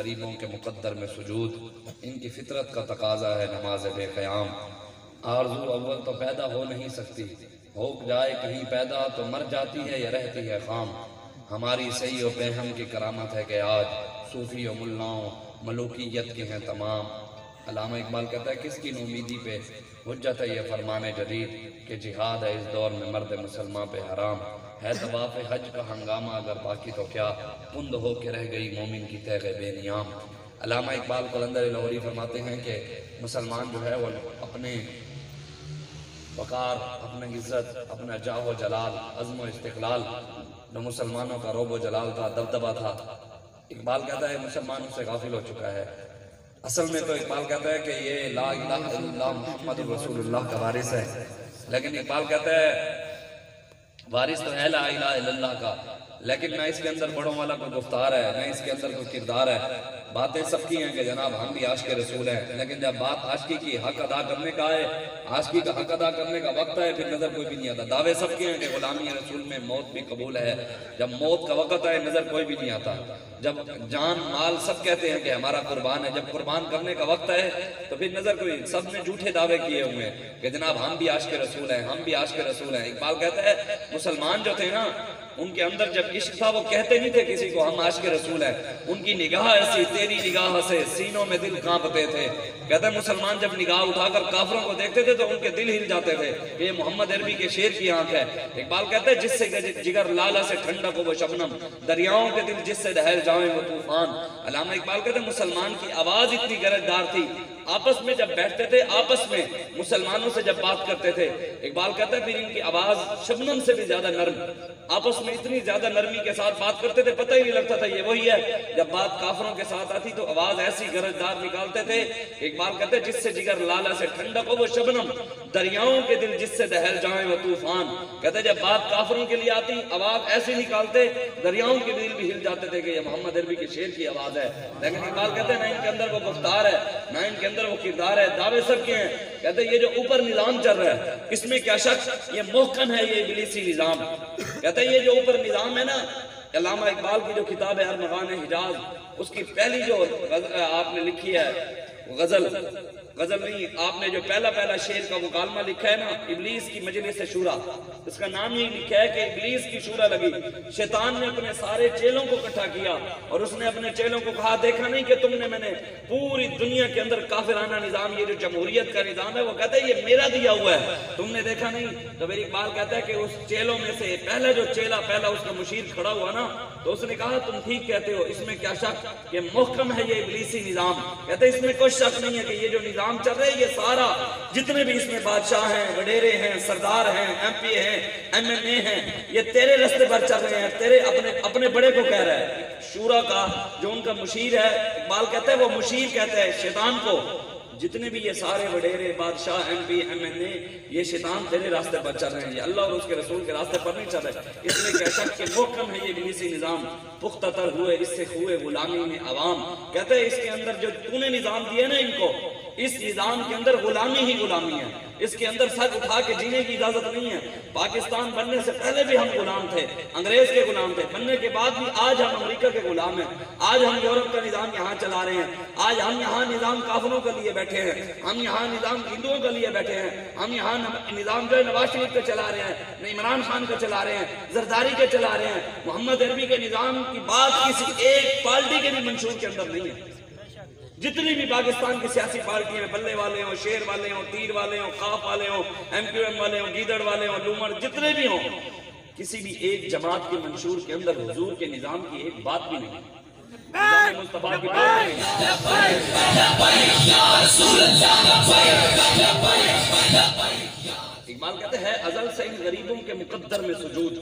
غریبوں کے مقدر میں سجود، ان کی فطرت کا تقاضا ہے نماز بے قیام۔ آرزو اول تو پیدا ہو نہیں سکتی، ہو جائے کہیں پیدا تو مر جاتی ہے یا رہتی ہے خام۔ ہماری سعی و پیہم کی کرامت ہے کہ آج صوفی و ملاؤں ملوکیت کے ہیں تمام۔ علامہ اقبال کہتا ہے کس کی نومیدی پہ حجت ہے یہ فرمان جدید کہ جہاد ہے اس دور میں مرد مسلمان پہ حرام ہے۔ طواف حج کا ہنگامہ اگر باقی تو کیا، پند ہو کے رہ گئی مومن کی تیغ بے نیام۔ علامہ اقبال قلندر لاہوری فرماتے ہیں کہ مسلمان جو ہے وہ اپنے وقار، اپنے عزت، اپنا جاہ و جلال، عزم و استقلال، جو مسلمانوں کا روب و جلال تھا، دبدبہ تھا، اقبال کہتا ہے مسلمان اس سے غافل ہو چکا ہے۔ اصل میں تو اقبال کہتا ہے کہ یہ لا الہ الا اللہ محمد رسول اللہ کا وارث ہے، لیکن اقبال کہتا ہے وارث تو ہے لا الہ الا اللہ کا، لیکن نہ اس کے اندر بڑوں والا کوئی گفتار ہے، نہ اس کے اندر کوئی کردار ہے۔ باتیں سب کی ہیں کہ جناب ہم بھی عاشق رسول ہیں، لیکن جب بات عاشقی کی حق ادا کرنے کا ہے، عاشقی کا حق ادا کرنے کا وقت ہے، پھر نظر کوئی بھی نہیں آتا۔ دعوے سب کے ہیں کہ غلامی رسول میں موت بھی قبول ہے، جب موت کا وقت ہے نظر کوئی بھی نہیں آتا۔ جب جان مال سب کہتے ہیں کہ ہمارا قربان ہے، جب قربان کرنے کا وقت ہے تو پھر نظر کوئی، سب نے جھوٹے دعوے کیے ہوئے ہیں کہ جناب ہم بھی عاشق رسول ہیں، ہم بھی عاشق رسول ہیں۔ اقبال کہتا ہے مسلمان جو تھے نا، ان کے اندر جب عشق تھا وہ کہتے نہیں تھے کسی کو ہم عاشق رسول ہیں، ان کی نگاہ ایسی تیری نگاہ سے سینوں میں دل کانپتے تھے۔ کہتے ہیں مسلمان جب نگاہ اٹھا کر کافروں کو دیکھتے تھے تو ان کے دل ہل جاتے تھے کہ یہ محمد عربی کے شیر کی آنکھ ہے۔ اقبال کہتے ہیں جس سے جگر لالا سے ٹھنڈک ہو وہ شبنم، دریاؤں کے دل جس سے دہل جائیں وہ طوفان۔ علامہ اقبال کہتے ہیں مسلمان کی آواز اتنی گرجدار تھی، آپس میں جب بیٹھتے تھے، آپس میں مسلمانوں سے جب بات کرتے تھے، اقبال کہتا ہے پھر ان کی آواز شبنم سے بھی زیادہ نرم، آپس میں اتنی زیادہ نرمی کے ساتھ بات کرتے تھے، پتہ ہی نہیں لگتا تھا یہ وہی ہے۔ جب بات کافروں کے ساتھ آتی تو آواز ایسی گرجدار نکالتے تھے۔ اقبال کہتے ہیں جس سے جگر لالا سے ٹھنڈک ہو وہ شبنم، دریاؤں کے دل جس سے دہل جائیں وہ طوفان۔ کہتے ہیں جب بات کافروں کے لیے آتی آواز ایسی نکالتے دریاؤں کے دل بھی ہل جاتے تھے کہ یہ محمد عربی کے شیر کی آواز ہے۔ لیکن اقبال کہتے ہیں نہ ان کے اندر وہ گفتار ہے، نہ ان کے اندر وہ کردار ہے، دعوے سب کے ہیں۔ کہتے ہیں یہ جو اوپر نظام چل رہا ہے اس میں کیا شک، یہ محکم ہے یہ ابلیسی نظام۔ کہتے ہیں یہ جو اوپر نظام ہے نا، علامہ اقبال کی جو کتاب ہے ارمغان حجاز، اس کی پہلی جو آپ نے لکھی ہے غزل نہیں، آپ نے جو پہلا شعر کا مکالمہ لکھا ہے نا، ابلیس کی مجلس شورا، اس کا نام یہی لکھا ہے کہ ابلیس کی شورا لگی۔ شیطان نے اپنے سارے چیلوں کو اکٹھا کیا اور اس نے اپنے چیلوں کو کہا دیکھا نہیں کہ تم نے میں نے پوری دنیا کے اندر کافرانہ نظام، یہ جو جمہوریت کا نظام ہے وہ کہتا ہے یہ میرا دیا ہوا ہے، تم نے دیکھا نہیں۔ تو پھر اقبال کہتا ہے کہ اس چیلوں میں سے پہلا جو چیلا، پہلا اس کا مشیر کھڑا ہوا نا، تو اس نے کہا تم ٹھیک کہتے ہو، اس میں کیا شک، یہ محکم ہے یہ ابلیسی نظام۔ کہتے ہیں اس میں کوئی شک نہیں ہے کہ یہ جو نظام چل رہے ہیں یہ سارا جتنے بھی اس میں بادشاہ ہیں، وڈیرے ہیں، سردار ہیں، ایم پی ہیں، ایم این اے ہیں، یہ تیرے رستے پر چل رہے ہیں، تیرے اپنے بڑے کو کہہ رہا ہے۔ شورا کا جو ان کا مشیر ہے، اقبال کہتا ہے وہ مشیر کہتا ہے شیطان کو، جتنے بھی یہ سارے وڈیرے بادشاہ ایم پی ایم این اے یہ شیطان تیرے راستے پر چل رہے ہیں، یہ اللہ اور اس کے رسول کے راستے پر نہیں چل رہے۔ اس میں کہہ شک کہ محکم ہے یہ ابلیسی نظام، پختہ تر ہوئے اس سے ہوئے غلامی میں عوام۔ کہتے ہیں اس کے اندر جو تو نے نظام دیا نا ان کو، اس نظام کے اندر غلامی ہی غلامی ہے، اس کے اندر سر اٹھا کے جینے کی اجازت نہیں ہے۔ پاکستان بننے سے پہلے بھی ہم غلام تھے، انگریز کے غلام تھے، بننے کے بعد بھی آج ہم امریکہ کے غلام ہیں، آج ہم یورپ کا نظام یہاں چلا رہے ہیں، آج ہم یہاں نظام کافروں کے لیے بیٹھے ہیں، ہم یہاں نظام ہندوؤں کے لیے بیٹھے ہیں، ہم یہاں نظام جو ہے نواز شریف کا چلا رہے ہیں، عمران خان کا چلا رہے ہیں، زرداری کا چلا رہے ہیں۔ محمد عربی کے نظام کی بات کسی ایک پارٹی کے بھی منشور کے اندر نہیں ہے۔ جتنی بھی پاکستان کی سیاسی پارٹیاں ہیں، بلے والے ہوں، شیر والے ہوں، تیر والے ہوں، خاف والے ہوں، ایم کیو ایم والے ہوں، گیدڑ والے ہوں، لومڑ جتنے بھی ہوں، کسی بھی ایک جماعت کے منشور کے اندر حضور کے نظام کی ایک بات بھی نہیں ہے، نظام مصطفیٰ کی بات نہیں ہے۔ اقبال کہتے ہیں ازل سے ان غریبوں کے مقدر میں سجود،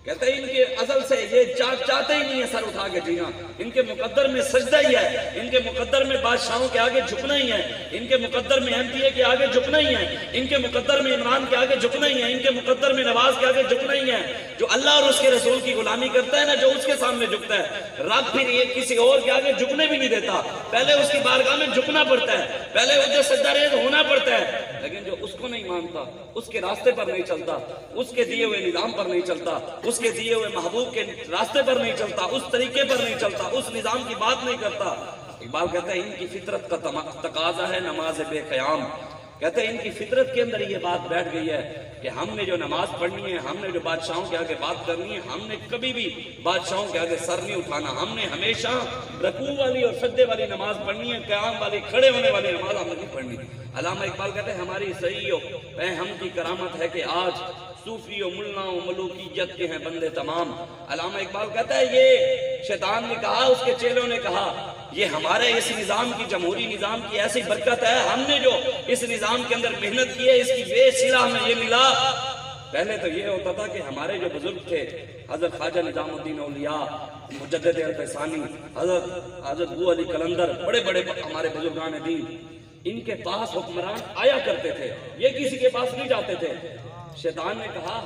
کہتے ہیں ان کے ازل سے یہ چاہتے ہی نہیں ہے سر اٹھا کے جینا، ان کے مقدر میں سجدہ ہی ہے، ان کے مقدر میں بادشاہوں کے آگے جھکنا ہی ہے، ان کے مقدر میں ایم پی اے کے آگے جھکنا ہی ہے، ان کے مقدر میں عمران کے آگے جھکنا ہی ہے، ان کے مقدر میں نواز کے آگے جھکنا ہی ہے۔ جو اللہ اور اس کے رسول کی غلامی کرتا ہے نا، جو اس کے سامنے جھکتا ہے، رب پھر یہ کسی اور کے آگے جھکنے بھی نہیں دیتا، پہلے اس کی بارگاہ میں جھکنا پڑتا ہے، پہلے اسے سجدہ ریز ہونا پڑتا ہے۔ لیکن جو اس کو نہیں مانتا، اس کے راستے پر نہیں چلتا، اس کے دیے ہوئے نظام پر نہیں چلتا، اس کے دیے ہوئے محبوب کے راستے پر نہیں چلتا، اس طریقے پر نہیں چلتا، اس نظام کی بات نہیں کرتا، اقبال کہتے ہیں ان کی فطرت کا تقاضا ہے نماز بے قیام. کہتے ہیں ان کی فطرت کے اندر یہ بات بیٹھ گئی ہے کہ ہم نے جو نماز پڑھنی ہے، ہم نے جو بادشاہوں کے آگے بات کرنی ہے، ہم نے کبھی بھی بادشاہوں کے آگے سر نہیں اٹھانا. ہم نے ہمیشہ رکوع والی اور سجدے والی نماز پڑھنی ہے، قیام والی کھڑے ہونے والی نماز ہم نے نہیں پڑھنی. علامہ اقبال کہتے ہیں ہماری صحیح ہم کی کرامت ہے کہ آج صوفی و ملا و ملوکیت کے ہیں بندے تمام. علامہ اقبال کہتا ہے یہ شیطان نے کہا، اس کے چیلوں نے کہا یہ ہمارے اس نظام کی، جمہوری نظام کی ایسی برکت ہے، ہم نے جو اس نظام کے اندر محنت کی ہے اس کی بے صلہ ہمیں یہ ملا. پہلے تو یہ ہوتا تھا کہ ہمارے جو بزرگ تھے حضرت خواجہ نظام الدین اولیاء، مجدد الفسانی، حضرت ابو علی قلندر، بڑے بڑے ہمارے بزرگان دین، ان کے پاس حکمران آیا کرتے تھے، یہ کسی کے پاس نہیں جاتے تھے. شیطان نے کہا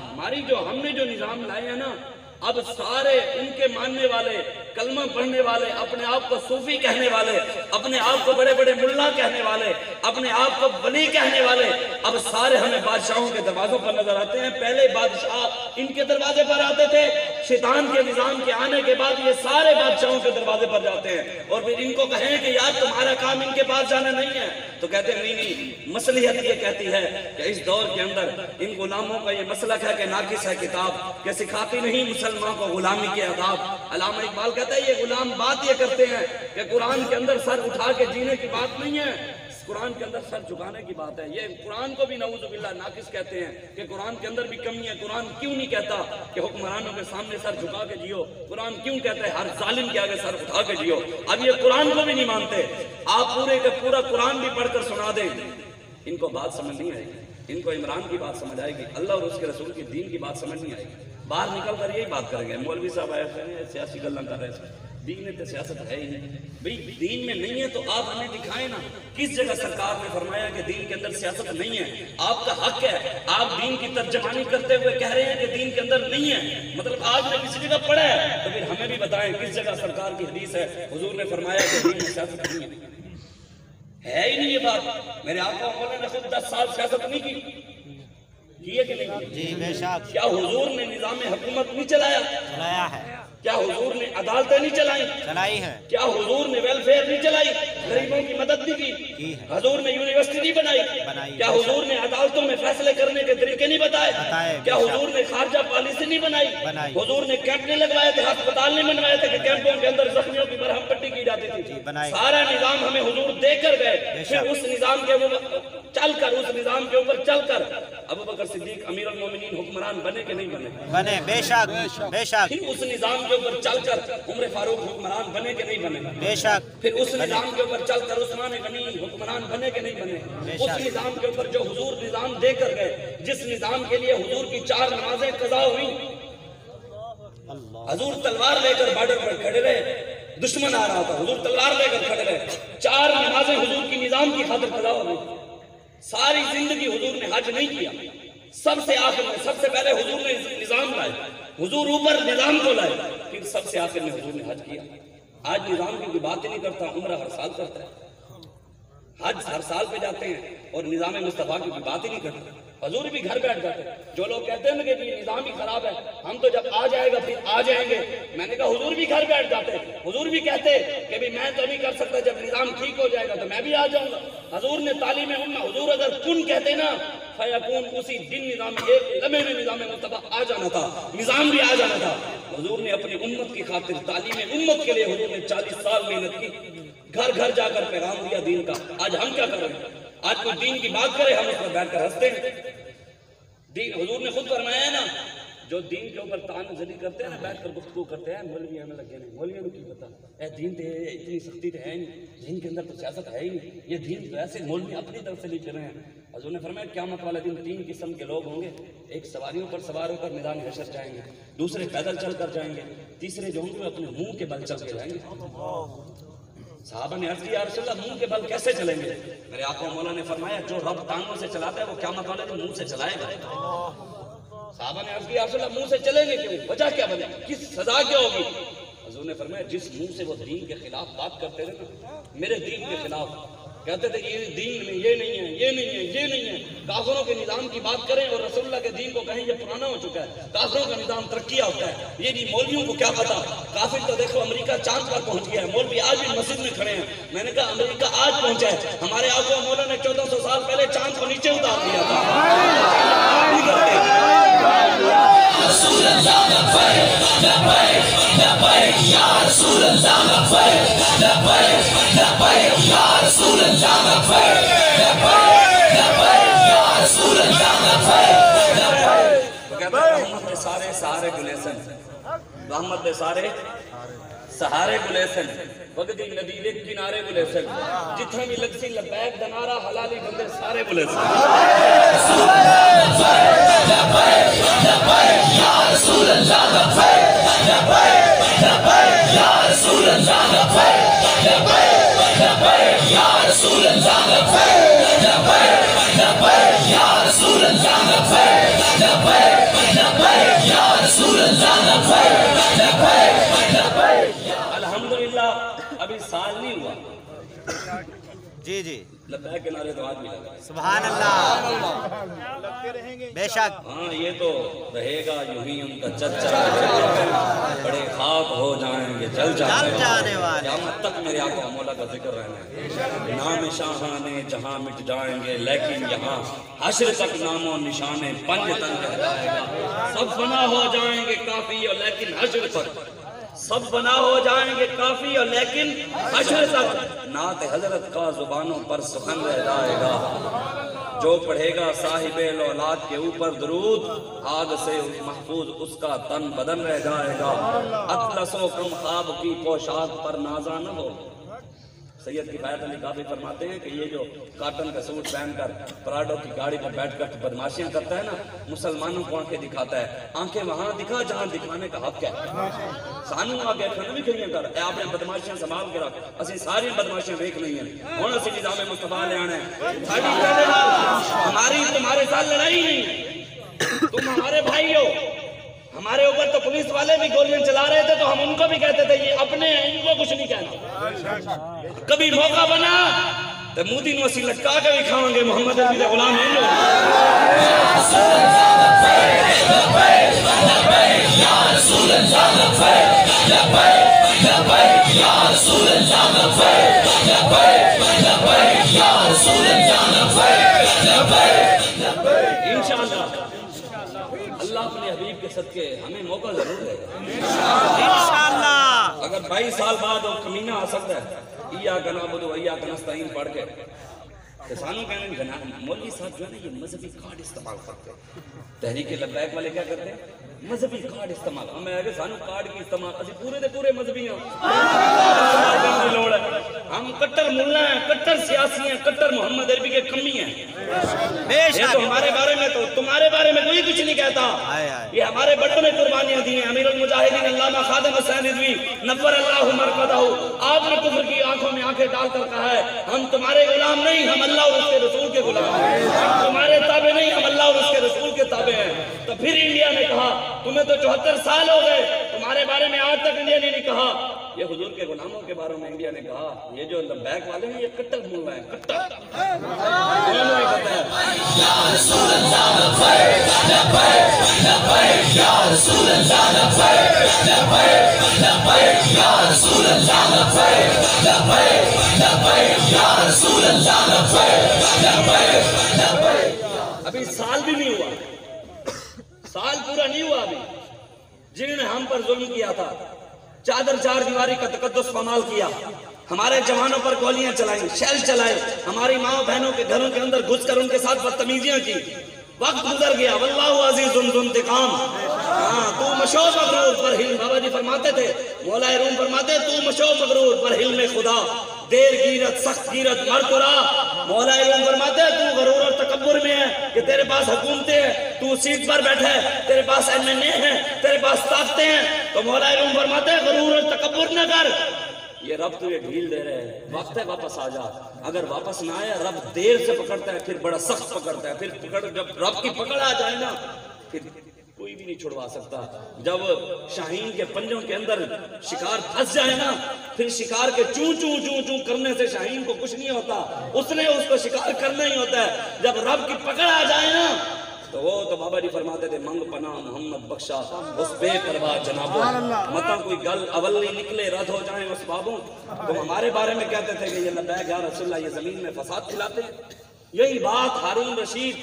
ہم نے جو نظام لائے ہیں نا، اب سارے ان کے ماننے والے، کلمہ پڑھنے والے، اپنے آپ کو صوفی کہنے والے، اپنے آپ کو بڑے بڑے ملا کہنے والے، اپنے آپ کو ولی کہنے والے، اب سارے ہمیں بادشاہوں کے دروازوں پر نظر آتے ہیں. پہلے بادشاہ ان کے دروازے پر آتے تھے، شیطان کے نظام کے آنے کے بعد یہ سارے بادشاہوں کے دروازے پر جاتے ہیں. اور پھر ان کو کہیں کہ یار تمہارا کام ان کے پاس جانا نہیں ہے، تو کہتے ہیں نہیں، مصلحت یہ کہتی ہے کہ اس دور کے اندر ان غلاموں کا یہ مسلک ہے کہ ناقص ہے کتاب، کہ سکھاتی نہیں مسلمان کو غلامی کے آداب. علامہ اقبال کہتا ہے یہ غلام بات یہ کرتے ہیں کہ قرآن کے اندر سر اٹھا کے جینے کی بات نہیں ہے، قرآن کے اندر سر جھکانے کی بات ہے. یہ قرآن کو بھی نعوذ باللہ ناقص کہتے ہیں کہ قرآن کے اندر بھی کمی ہے. قرآن کیوں نہیں کہتا کہ حکمرانوں کے سامنے سر جھکا کے جیو؟ قرآن کیوں کہتا ہے ہر ظالم کے آگے سر اٹھا کے جیو؟ اب یہ قرآن کو بھی نہیں مانتے. آپ پورے کا پورا قرآن بھی پڑھ کر سنا دیں، ان کو بات سمجھ نہیں آئے گی. ان کو عمران کی بات سمجھ آئے گی، اللہ اور اس کے رسول کی دین کی بات سمجھ نہیں آئے گی. باہر نکل کر یہی بات کریں گے. مولوی صاحب آئے ہیں سیاسی گلیں کر رہے ہیں، دین میں تو سیاست ہے ہی نہیں. بھئی دین میں نہیں ہے تو آپ ہمیں دکھائیں نا کس جگہ سرکار نے فرمایا کہ دین کے اندر سیاست نہیں ہے. آپ کا حق ہے، آپ دین کی ترجمانی کرتے ہوئے کہہ رہے ہیں کہ دین کے اندر نہیں ہے، مطلب آج نے کسی جگہ پڑھا ہے تو پھر ہمیں بھی بتائیں کس جگہ سرکار کی حدیث ہے حضور نے فرمایا کہ دین میں سیاست نہیں ہے ہی نہیں. یہ بات میرے آقا مولانا نے خود 10 سال سیاست نہیں کی ہے کہ نہیں؟ جی بے شک. کیا حضور نے نظام حکومت نہیں چلایا؟ چلایا ہے. کیا حضور نے عدالتیں نہیں چلائیں؟ چلائی ہے. کیا حضور نے ویلفیئر نہیں چلائی؟ غریبوں کی مدد نہیں کی؟ حضور نے یونیورسٹی نہیں بنائی؟ کیا حضور نے عدالتوں میں فیصلے کرنے کے طریقے نہیں بتائے؟ کیا حضور نے خارجہ پالیسی نہیں بنائی؟ حضور نے کیمپ نہیں لگوائے تھے، ہسپتال نہیں بنوائے تھے کہ کیمپوں کے اندر زخمیوں کی مرہم پٹی کی جاتی تھی؟ سارا نظام ہمیں حضور دے کر گئے. پھر اس نظام کے چل کر، اس نظام کے اوپر چل کر ابو بکر صدیق امیر المومنین حکمران بنے کہ نہیں بنے؟ بنے. بے شک بے شک. پھر اس نظام کے اوپر چل کر عمر فاروق حکمران بنے کہ نہیں بنے؟ بے شک. پھر اس نظام کے اوپر چل کر عثمان غنی حکمران بنے کہ نہیں بنے؟ اس نظام کے اوپر جو حضور نظام دے کر گئے، جس نظام کے لیے حضور کی 4 نمازیں قضا ہوئی، حضور تلوار لے کر بارڈر پر کھڑے رہے، دشمن آ رہا تھا، حضور تلوار لے کر کھڑے رہے، 4 نمازیں حضور کی نظام کی خاطر قضا ہو گئی. ساری زندگی حضور نے حج نہیں کیا، سب سے آخر میں سب سے پہلے حضور نے نظام لائے، حضور اوپر نظام کو لائے، پھر سب سے آخر میں حضور نے حج کیا. آج نظام کی کوئی بات ہی نہیں کرتا، عمرہ ہر سال کرتا ہے، حج ہر سال پہ جاتے ہیں اور نظام مصطفیٰ کی کوئی بات ہی نہیں کرتے. حضور بھی گھر بیٹھ جاتے ہیں. جو لوگ کہتے ہیں نا کہ یہ نظام ہی خراب ہے، ہم تو جب آ جائے گا پھر آ جائیں گے، میں نے کہا حضور بھی گھر بیٹھ جاتے ہیں. حضور بھی کہتے کہ بھی میں تو نہیں کر سکتا، جب نظام ٹھیک ہو جائے گا تو میں بھی آ جاؤں گا. حضور نے تعلیم امہ، حضور اگر کن کہتے نا فیکون، اسی دن نظام ایک لمحے میں نظام مصطفیٰ آ جانا تھا، نظام بھی آ جانا تھا. حضور نے اپنی امت کی خاطر، تعلیم امت کے لیے حضور نے 40 سال محنت کی، گھر گھر جا کر پیغام دیا دین کا. آج ہم کیا کر رہے ہیں؟ آج کوئی دین کی بات کرے ہم اس پر بیٹھ کر ہنستے ہیں. دین حضور نے خود فرمایا ہے نا، جو دین کے اوپر تعان زدی کرتے ہیں نا، بیٹھ کر گفتگو کرتے ہیں، مولوی ہمیں لگے نہیں، مولویوں کی پتا اے دین تے اتنی سختی تے ہے نہیں، دین کے اندر تو سیاست ہے ہی نہیں، یہ دین تو ایسے مولوی اپنی طرف سے لے چلے ہیں. حضور نے فرمایا قیامت والے دن 3 قسم کے لوگ ہوں گے. ایک سواریوں پر سوار ہو کر میدان حشر جائیں گے، دوسرے پیدل چل کر جائیں گے، تیسرے جو ہوں گے اپنے منہ کے بل چل کے جائیں گے. صحابہ نے عرض کی یا رسول اللہ منہ کے بل کیسے چلیں گے؟ میرے آقا مولا نے فرمایا جو رب ٹانگوں سے چلاتا ہے وہ قیامت والے دن منہ سے چلائے گا. صحابہ نے عرض کی یا رسول اللہ منہ سے چلیں گے کیوں؟ وجہ کیا بنے؟ کس سزا کیا ہوگی؟ حضور نے فرمایا جس منہ سے وہ دین کے خلاف بات کرتے رہے نا، میرے دین کے خلاف، کہتے تھے یہ دین میں یہ نہیں ہے، یہ نہیں ہے، یہ نہیں ہے. کافروں کے نظام کی بات کریں اور رسول اللہ کے دین کو کہیں یہ پرانا ہو چکا ہے. کافروں کا نظام ترقی یافتہ ہے. یہ جی مولویوں کو کیا پتا. کافر تو دیکھو امریکہ چاند پر پہنچ گیا ہے، مولوی آج بھی مسجد میں کھڑے ہیں. میں نے کہا امریکہ آج پہنچا ہے، ہمارے آقا مولا نے 1400 سال پہلے چاند کو نیچے اتار دیا تھا. رسول اللہ لبیک لبیک لبیک یا رسول اللہ لبیک لبیک لبیک یا رسول اللہ لبیک لبیک لبیک یا رسول اللہ لبیک لبیک. تو کہتے ہیں رحمت دے سارے سہارے گلیسن، رحمت دے سارے سہارے گلیسن، وگدی ندی دے کنارے گلیسن، جتھے بھی لگسی لبیک دنارا حلالی بندے سارے گلیسن. یا رسول اللہ لبیک لبیک لبیک یا رسول اللہ لبیک لبیک لبیک یا رسول اللہ لبیک لبیک لبیک یا رسول اللہ لبیک لبیک لبیک یا رسول اللہ لبیک لبیک لبیک. الحمدللہ ابھی سال نہیں ہوا. جی جی لبیک کے نعرے تو آدمی لگا. سبحان اللہ. بے شک. ہاں یہ تو رہے گا یوں ہی ان کا چرچا، بڑے خاک ہو جائیں گے جل جانے والے. قیامت تک میرے آقا مولا کا ذکر رہنا ہے. نام شاہانے جہاں مٹ جائیں گے لیکن یہاں حشر تک نام و نشانے پنج تن رہ جائے گا. سب فنا ہو جائیں گے کافی اور لیکن حشر تک، سب بنا ہو جائیں گے کافی اور لیکن حشر تک نعت حضرت کا زبانوں پر سخن رہ جائے گا. جو پڑھے گا صاحب اولاد کے اوپر درود، آگ سے محفوظ اس کا تن بدن رہ جائے گا. اطلس و کم خواب کی پوشاک پر نازا نہ ہو. سید کفایت علی کافی فرماتے ہیں کہ یہ جو کاٹن کا سوٹ پہن کر پراڈو کی گاڑی پر بیٹھ کر بدماشیاں کرتا ہے نا، مسلمانوں کو آنکھیں دکھاتا ہے. آنکھیں وہاں دکھا جہاں دکھانے کا حق ہے. سانوں آگے کھانا بھی کھڑیاں کر، اے آپ نے بدماشیاں سنبھال کے رکھ. اسی ساری بدماشیاں دیکھ نہیں ہیں. ہونا سی نظام مصطفیٰ لے آنے ہماری تمہارے ساتھ لڑائی نہیں ہے. تم ہمارے بھائی ہو. ہمارے اوپر تو پولیس والے بھی گولیاں چلا رہے تھے تو ہم ان کو بھی کہتے تھے یہ اپنے ہیں، ان کو کچھ نہیں کہنا. کبھی موقع بنا تو مودی نو اسی لٹکا کے بھی کھاؤں گے. محمد علی دے غلام ہیں لوگ. یا رسول اللہ لبیک لبیک لبیک یا رسول اللہ لبیک لبیک لبیک یا رسول اللہ لبیک لبیک لبیک. انشاءاللہ اللہ اپنے حبیب کے صدقے ہمیں موقع ضرور دے گا انشاءاللہ. اگر 22 سال بعد وہ کمینہ آ سکتا ہے ایاک نعبد و ایاک نستعین پڑھ کے تو سانوں کہنے ہیں مولوی صاحب جو ہے نا یہ مذہبی کارڈ استعمال کرتے ہیں. تحریک لبیک والے کیا کرتے ہیں؟ مذہبی کارڈ استعمال. ہمیں آگے سانوں کارڈ کی استعمال اسی پورے دے پورے مذہبی ہیں. ہم کٹر ملا ہیں، کٹر سیاسی ہیں، کٹر محمد عربی کے کمی ہیں. یہ تو ہمارے بارے میں تو تمہارے بارے میں کوئی کچھ نہیں کہتا. یہ ہمارے بڑوں نے قربانیاں دی ہیں. امیر المجاہدین علامہ خادم حسین رضوی نور اللہ مرقدہ، آپ نے کفر کی آنکھوں میں آنکھیں ڈال کر کہا ہے ہم تمہارے غلام نہیں، ہم اللہ اور اس کے رسول کے غلام ہیں. ہم تمہارے تابع نہیں، ہم اللہ اور اس کے رسول کے تابع ہیں. تو پھر انڈیا نے کہا تمہیں تو 74 سال ہو گئے، تمہارے بارے میں آج تک انڈیا نے نہیں کہا. یہ حضور کے غلاموں کے بارے میں انڈیا نے کہا یہ جو لبیک والے ہیں یہ کٹر مولا ہیں. کٹر انہوں نے کہتا ہے یا رسول اللہ لبیک لبیک لبیک یا رسول اللہ لبیک لبیک لبیک یا رسول اللہ لبیک لبیک لبیک یا رسول اللہ لبیک لبیک لبیک. ابھی سال بھی نہیں ہوا، سال پورا نہیں ہوا ابھی جنہوں نے ہم پر ظلم کیا تھا، چادر چار دیواری کا تقدس پامال کیا، ہمارے جوانوں پر گولیاں چلائیں، شیل چلائے، ہماری ماں بہنوں کے گھروں کے اندر گھس کر ان کے ساتھ بدتمیزیاں کی. وقت گزر گیا، واللہ عزیز ذو انتقام. ہاں تو مشو مغرور پر حلم، بابا جی فرماتے تھے، مولا روم فرماتے تو مشو مغرور پر حلم خدا، دیر گیرت سخت گیرت مر تو را. مولا روم فرماتے تو غرور اور تکبر میں ہے کہ تیرے پاس حکومتیں ہیں، تو سیٹ پر بیٹھا ہے، تیرے پاس MNA ہیں، تیرے پاس طاقتیں ہیں. تو مولا روم فرماتے غرور اور تکبر نہ کر. یہ رب تجھے ڈھیل دے رہے ہیں، وقت ہے واپس آ جا. اگر واپس نہ آیا رب دیر سے پکڑتا ہے، پھر بڑا سخت پکڑتا ہے. پھر جب رب کی پکڑ آ جائے نا پھر کوئی بھی نہیں چھڑوا سکتا. جب شاہین کے پنجوں کے اندر شکار پھنس جائے نا، پھر شکار کے چوں چوں چوں چوں کرنے سے شاہین کو کچھ نہیں ہوتا، اس نے اس کو شکار کرنا ہی ہوتا ہے. جب رب کی پکڑ آ جائے نا تو وہ تو بابا جی فرماتے تھے منگ پناہ محمد بخشا اس بے پرواہ جنابوں، مطلب کوئی گل اولی نکلے رد ہو جائیں اس بابوں. تو ہمارے بارے میں کہتے تھے کہ یہ لبیک یا رسول اللہ، یہ زمین میں فساد پھیلاتے ہیں. یہی بات ہارون رشید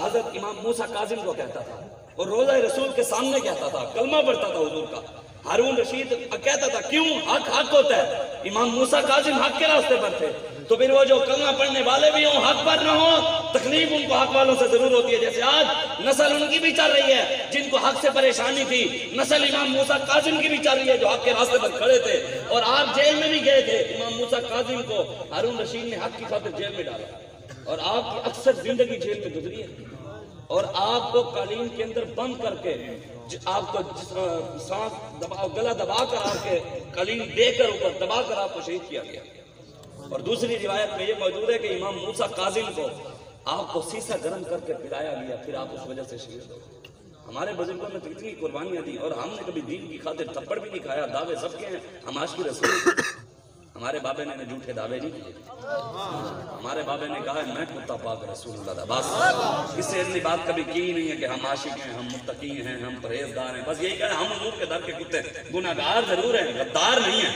حضرت امام موسیٰ کاظم کو کہتا تھا اور روضہ رسول کے سامنے کہتا تھا، کلمہ پڑھتا تھا حضور کا. ہارون رشید کہتا تھا کیوں؟ حق حق ہوتا ہے. امام موسیٰ کاظم حق کے راستے پر تھے، تو پھر وہ جو کلمہ پڑھنے والے بھی ہوں حق پر نہ ہوں، تکلیف ان کو حق والوں سے ضرور ہوتی ہے. جیسے آج نسل ان کی بھی چل رہی ہے جن کو حق سے پریشانی تھی، نسل امام موسیٰ کاظم کی بھی چل رہی ہے جو حق کے راستے پر کھڑے تھے. اور آپ جیل میں بھی گئے تھے، امام موسیٰ کاظم کو ہارون رشید نے حق کی خاطر جیل میں ڈالا، اور آپ کی اکثر زندگی جیل میں گزری ہے. اور آپ کو قالین کے اندر بند کر کے، آپ کو سانس دبا، گلا دبا کر، آپ کے قالین دے کر اوپر دبا کر آپ کو شہید کیا گیا. اور دوسری روایت میں یہ موجود ہے کہ امام موسیٰ کاظم کو آپ کو سیسا گرم کر کے پلایا گیا، پھر آپ اس وجہ سے شہید ہو. ہمارے بزرگوں نے تو اتنی قربانیاں دی، اور ہم نے کبھی دین کی خاطر تھپڑ بھی نہیں کھایا. دعوے سب کے ہیں، ہم عاشق رسول. ہمارے بابے نے جھوٹے دعوے نہیں کیے. ہمارے بابے نے کہا ہے میں کتا پاک رسول اللہ دا. بس اس سے اتنی بات کبھی کی نہیں ہے کہ ہم عاشق ہیں، ہم متقی ہیں، ہم پرہیزگار ہیں. بس یہی کہا ہم حضور کے در کے کتے. گناہگار ضرور ہیں، غدار نہیں ہیں،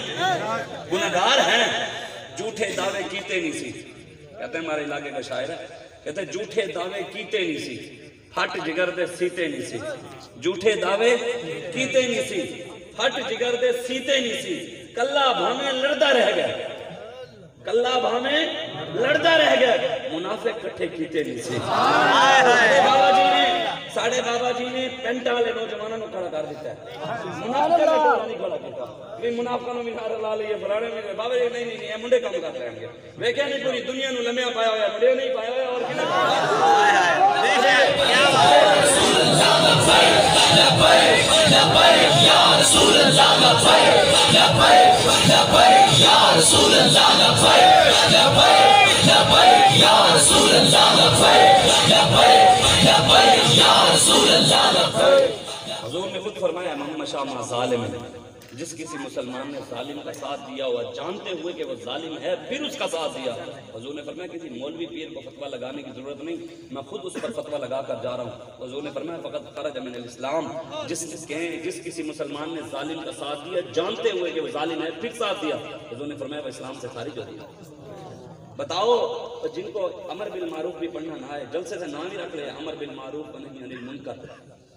گناہگار ہیں. جھوٹے دعوے کیتے نہیں سی. کہتے ہیں ہمارے علاقے کا شاعر ہے، کہتے ہیں جھوٹے دعوے کیتے نہیں سی، پھٹ جگر دے سیتے نہیں سی. جھوٹے دعوے کیتے نہیں سی، پھٹ جگر دے سیتے نہیں سی. کلا بھامے لڑدا رہ گئے، کلا بھامے لڑدا رہ گئے، منافق کٹھے کیتے نہیں سی. ساڑھے بابا جی نے پینٹا والے نوجوانوں کو کھڑا کر دیتا ہے، منافقہ نہیں کھڑا کیتا. منافقہ نو مینار لا لئیے فلانے میں بابا جی نہیں نہیں منڈے کام کر رہے ہیں. ویکھیا نہیں پوری دنیا نو لمیا پایا ہوا، منڈے نہیں پایا ہوا. اور کنا حضور نے خود فرمایا من مشى مع ظالم، جس کسی مسلمان نے ظالم کا ساتھ دیا ہوا جانتے ہوئے کہ وہ ظالم ہے پھر اس کا ساتھ دیا. حضور نے فرمایا کسی مولوی پیر کو فتویٰ لگانے کی ضرورت نہیں، میں خود اس پر فتویٰ لگا کر جا رہا ہوں. حضور نے فرمایا فقط خرج من الاسلام، جس کسی مسلمان نے ظالم کا ساتھ دیا جانتے ہوئے کہ وہ ظالم ہے پھر ساتھ دیا، حضور نے فرمایا وہ اسلام سے خارج ہو گیا. بتاؤ جن کو امر بالمعروف بھی پڑھنا نہ آئے، جلسے سے نام ہی رکھ لے امر بالمعروف و نہی عن المنکر،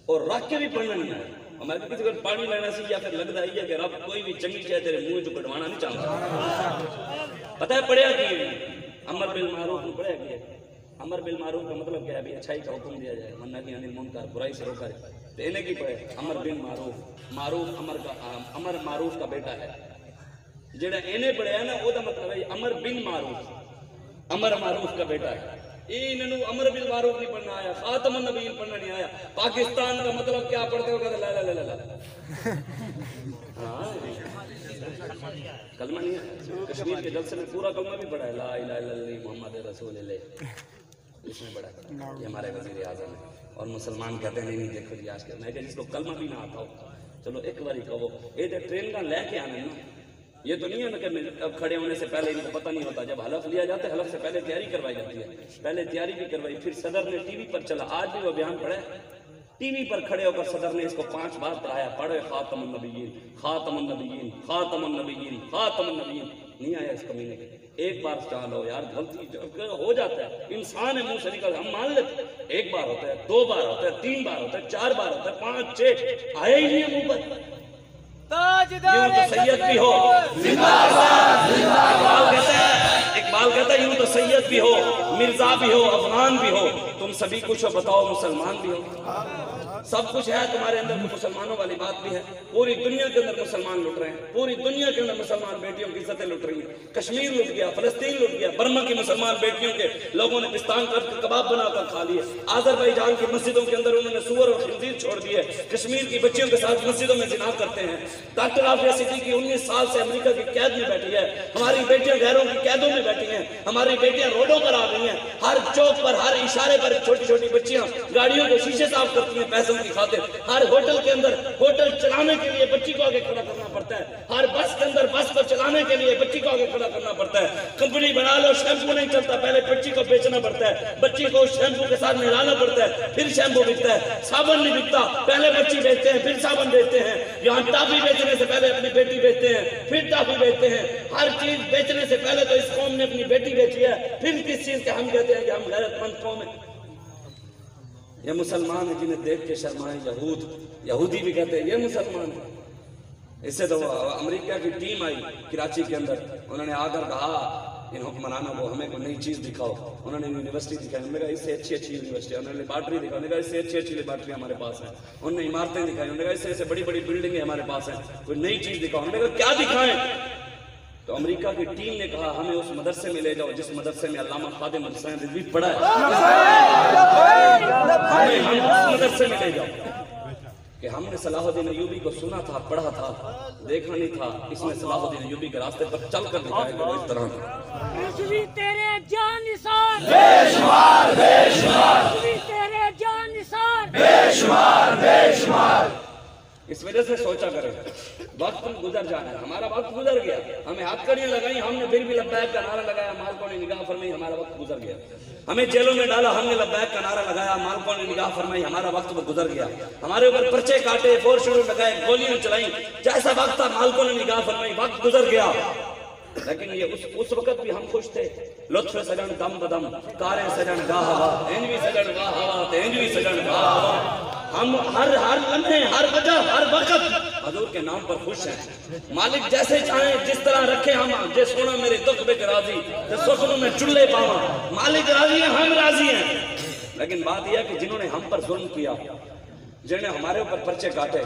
اور رکھ کے بھی پڑھنا نہیں آئے. ہمارے کسی کو پانی لینا سی یا پھر لگتا ہے کہ رب کوئی بھی چنگی چیز تیرے منہ جو کٹوانا نہیں چاہتا. پتہ ہے پڑھیا کی امر بالمعروف میں پڑھیا کی ہے. امر بالمعروف کا مطلب کیا ہے؟ بھی اچھائی کا حکم دیا جائے، منہی عن المنکر، برائی سے روکا جائے. تو انہیں کی پڑھے امر بالمعروف، معروف امر معروف کا بیٹا ہے. جڑا انہیں پڑھیا نا وہ دا مطلب ہے امر بن معروف، امر معروف کا بیٹا ہے. انہوں امر بالمعروف نہیں پڑھنا آیا، خاتم النبیین پڑھنا نہیں آیا. پاکستان کا مطلب کیا پڑھتے ہو؟ کہتے لا لا لا لا کلمہ نہیں ہے. کشمیر کے جلسے میں پورا کلمہ بھی پڑھا ہے، لا الہ الا اللہ محمد رسول اللہ، اس میں پڑھا ہے. یہ ہمارے وزیر اعظم ہے. اور مسلمان کہتے ہیں نہیں دیکھو جی آج کل میں کہ جس کو کلمہ بھی نہ آتا ہو چلو ایک باری کہو. یہ ٹرین کا لے کے آنے نا، یہ تو نہیں ہے نا کہ اب کھڑے ہونے سے پہلے ان کو پتہ نہیں ہوتا. جب حلف لیا جاتا ہے حلف سے پہلے تیاری کروائی جاتی ہے. پہلے تیاری بھی کروائی، پھر صدر نے ٹی وی پر چلا، آج بھی وہ بیان پڑھا ہے، ٹی وی پر کھڑے ہو کر صدر نے اس کو 5 بار پڑھایا، پڑھے خاتم النبیین خاتم النبیین خاتم النبیین خاتم النبیین. نہیں آیا اس کمینے کے. ایک بار چال ہو یار، غلطی ہو جاتا ہے، انسان ہے منہ سے نکل، ہم مان لیتے. ایک بار ہوتا ہے، 2 بار ہوتا ہے، 3 بار ہوتا ہے، 4 بار ہوتا ہے، 5 6 آیا ہی نہیں ہے منہ پر. یوں تو سید بھی ہو، اقبال کہتا ہے یوں تو سید بھی ہو، مرزا بھی ہو، افغان بھی ہو، تم سبھی کچھ ہو، بتاؤ مسلمان بھی ہو. سب کچھ ہے تمہارے اندر. مسلمانوں والی بات بھی ہے. پوری دنیا کے اندر مسلمان لٹ رہے ہیں، پوری دنیا کے اندر مسلمان بیٹیوں کی عزتیں لٹ رہی ہیں. کشمیر لٹ گیا، فلسطین لٹ گیا، برما کی مسلمان بیٹیوں کے لوگوں نے پستان کر کباب بنا کر کھا لیے. آذربائیجان کی مسجدوں کے اندر انہوں نے سور اور خنزیر چھوڑ دیے. کشمیر کی بچیوں کے ساتھ مسجدوں میں زنا کرتے ہیں. ڈاکٹر عافیہ صدیقی 19 سال سے امریکہ کی قید میں بیٹھی ہے. ہماری بیٹیاں غیروں کی قیدوں میں بیٹھی ہیں. ہماری بیٹیاں روڈوں پر آ گئی ہیں. ہر چوک پر، ہر اشارے پر چھوٹی چھوٹی بچیاں گاڑیوں کے شیشے صاف کرتی ہیں، پیسے نسل کی خاطر ہر ہوٹل کے اندر ہوٹل چلانے کے لیے بچی کو آگے کھڑا کرنا پڑتا ہے، ہر بس کے اندر بس کو چلانے کے لیے بچی کو آگے کھڑا کرنا پڑتا ہے، کمپنی بنا لو شیمپو نہیں چلتا، پہلے بچی کو بیچنا پڑتا ہے، بچی کو شیمپو کے ساتھ نہلانا پڑتا ہے، پھر شیمپو بکتا ہے، صابن نہیں بکتا، پہلے بچی بیچتے ہیں پھر صابن بیچتے ہیں، یہاں ٹافی بیچنے سے پہلے اپنی بیٹی بیچتے ہیں پھر ٹافی بیچتے ہیں، ہر چیز بیچنے سے پہلے تو اس قوم نے اپنی بیٹی بیچی ہے، پھر کس چیز کے ہم کہتے ہیں کہ ہم غیرت مند قوم ہیں؟ یہ مسلمان ہیں جنہیں دیکھ کے شرمائیں یہودی بھی کہتے ہیں یہ مسلمان ہیں۔ اس سے تو امریکہ کی ٹیم آئی کراچی کے اندر، انہوں نے آ کر کہا ان حکمرانوں کو ہمیں کوئی نئی چیز دکھاؤ، انہوں نے یونیورسٹی دکھائی، انہوں نے کہا اس سے اچھی یونیورسٹی، انہوں نے لیبارٹری دکھائی، انہوں نے کہا اس سے اچھی لیبارٹری ہمارے پاس ہیں، انہوں نے عمارتیں دکھائی، انہوں نے کہا اس سے بڑی بڑی بلڈنگیں ہمارے پاس ہیں، کوئی نئی چیز دکھاؤ، انہوں نے کہا کیا دکھائیں؟ تو امریکہ کی ٹیم نے کہا ہمیں اس مدرسے میں لے جاؤ جس مدرسے میں علامہ خادم حسین رضوی پڑھا ہے، ہمیں اس مدرسے میں لے جاؤ کہ ہم نے صلاح الدین ایوبی کو سنا تھا، پڑھا تھا، دیکھا نہیں تھا، اس نے صلاح الدین ایوبی کے راستے پر چل کر دکھایا کہ وہ اس طرح رضوی تیرے جان نثار بے شمار بے شمار رضوی تیرے جان نثار بے شمار بے شمار۔ اس وجہ سے سوچا کریں وقت گزر جانا ہے، ہمارا وقت گزر گیا، ہمیں ہاتھ کڑیاں لگائیں، ہم نے پھر بھی لبیک کا نعرہ لگایا، مالکوں نے نگاہ فرمائی، ہمارا وقت گزر گیا، ہمیں جیلوں میں ڈالا، ہم نے لبیک کا نعرہ لگایا، مالکوں نے نگاہ فرمائی، ہمارا وقت گزر گیا، ہمارے اوپر پرچے کاٹے، فور شروع لگائے، گولیاں چلائیں، جیسا وقت تھا مالکوں نے نگاہ فرمائی، وقت گزر گیا، لیکن یہ اس وقت بھی ہم خوش تھے، لطف سجن دم بدم کارے سجن گاہ ہوا، انجوی سجن گاہ ہوا تے انجوی سجن گاہ ہوا، ہم ہر لمحے ہر وجہ ہر وقت حضور کے نام پر خوش ہیں، مالک جیسے چاہیں جس طرح رکھے ہم جے سونا میرے دکھ بچ راضی تے سخن میں چلے پاواں، مالک راضی ہیں ہم راضی ہیں، لیکن بات یہ ہے کہ جنہوں نے ہم پر ظلم کیا، جنہوں نے ہمارے اوپر پرچے کاٹے،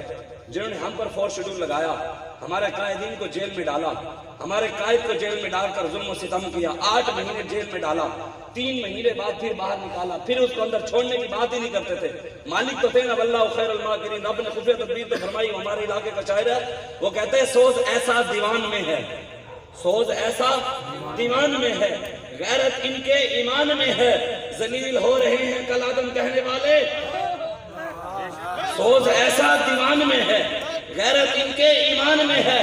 جنہوں نے ہم پر فور شیڈول لگایا، ہمارے قائدین کو جیل میں ڈالا، ہمارے قائد کو جیل میں ڈال کر ظلم و ستم کیا، 8 مہینے جیل میں ڈالا، 3 مہینے بعد پھر باہر نکالا، پھر اس کو اندر چھوڑنے کی بات ہی نہیں کرتے تھے، مالک تو تھے نا واللہ خیر الماکرین، رب نے خفیہ تدبیر تو فرمائی، ہمارے علاقے کا شاعر ہے، وہ کہتے ہیں سوز ایسا دیوان میں ہے، سوز ایسا دیوان میں ہے، غیرت ان کے ایمان میں ہے، ذلیل ہو رہے ہیں کل آدم کہنے والے، سوز ایسا دیوان میں ہے، غیرت ان کے ایمان میں ہے،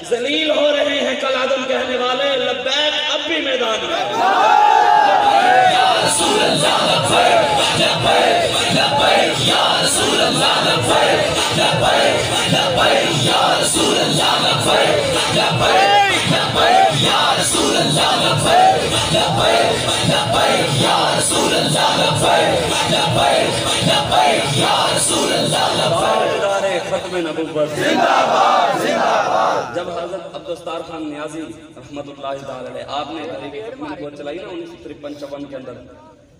ذلیل ہو رہے ہیں کل آدم کہنے والے، لبیک اب بھی میدان میں یا رسول اللہ لبیک لبیک لبیک یا رسول اللہ لبیک لبیک لبیک یا رسول اللہ لبیک لبیک لبیک یا رسول اللہ لبیک لبیک لبیک یا رسول اللہ لبیک لبیک لبیک یا رسول اللہ لبیک۔ ختم نبوت زندہ باد زندہ باد۔ جب حضرت عبدالستار خان نیازی رحمت اللہ تعالی علیہ آپ نے تحریک ختم نبوت چلائی نا 1953-54 کے اندر،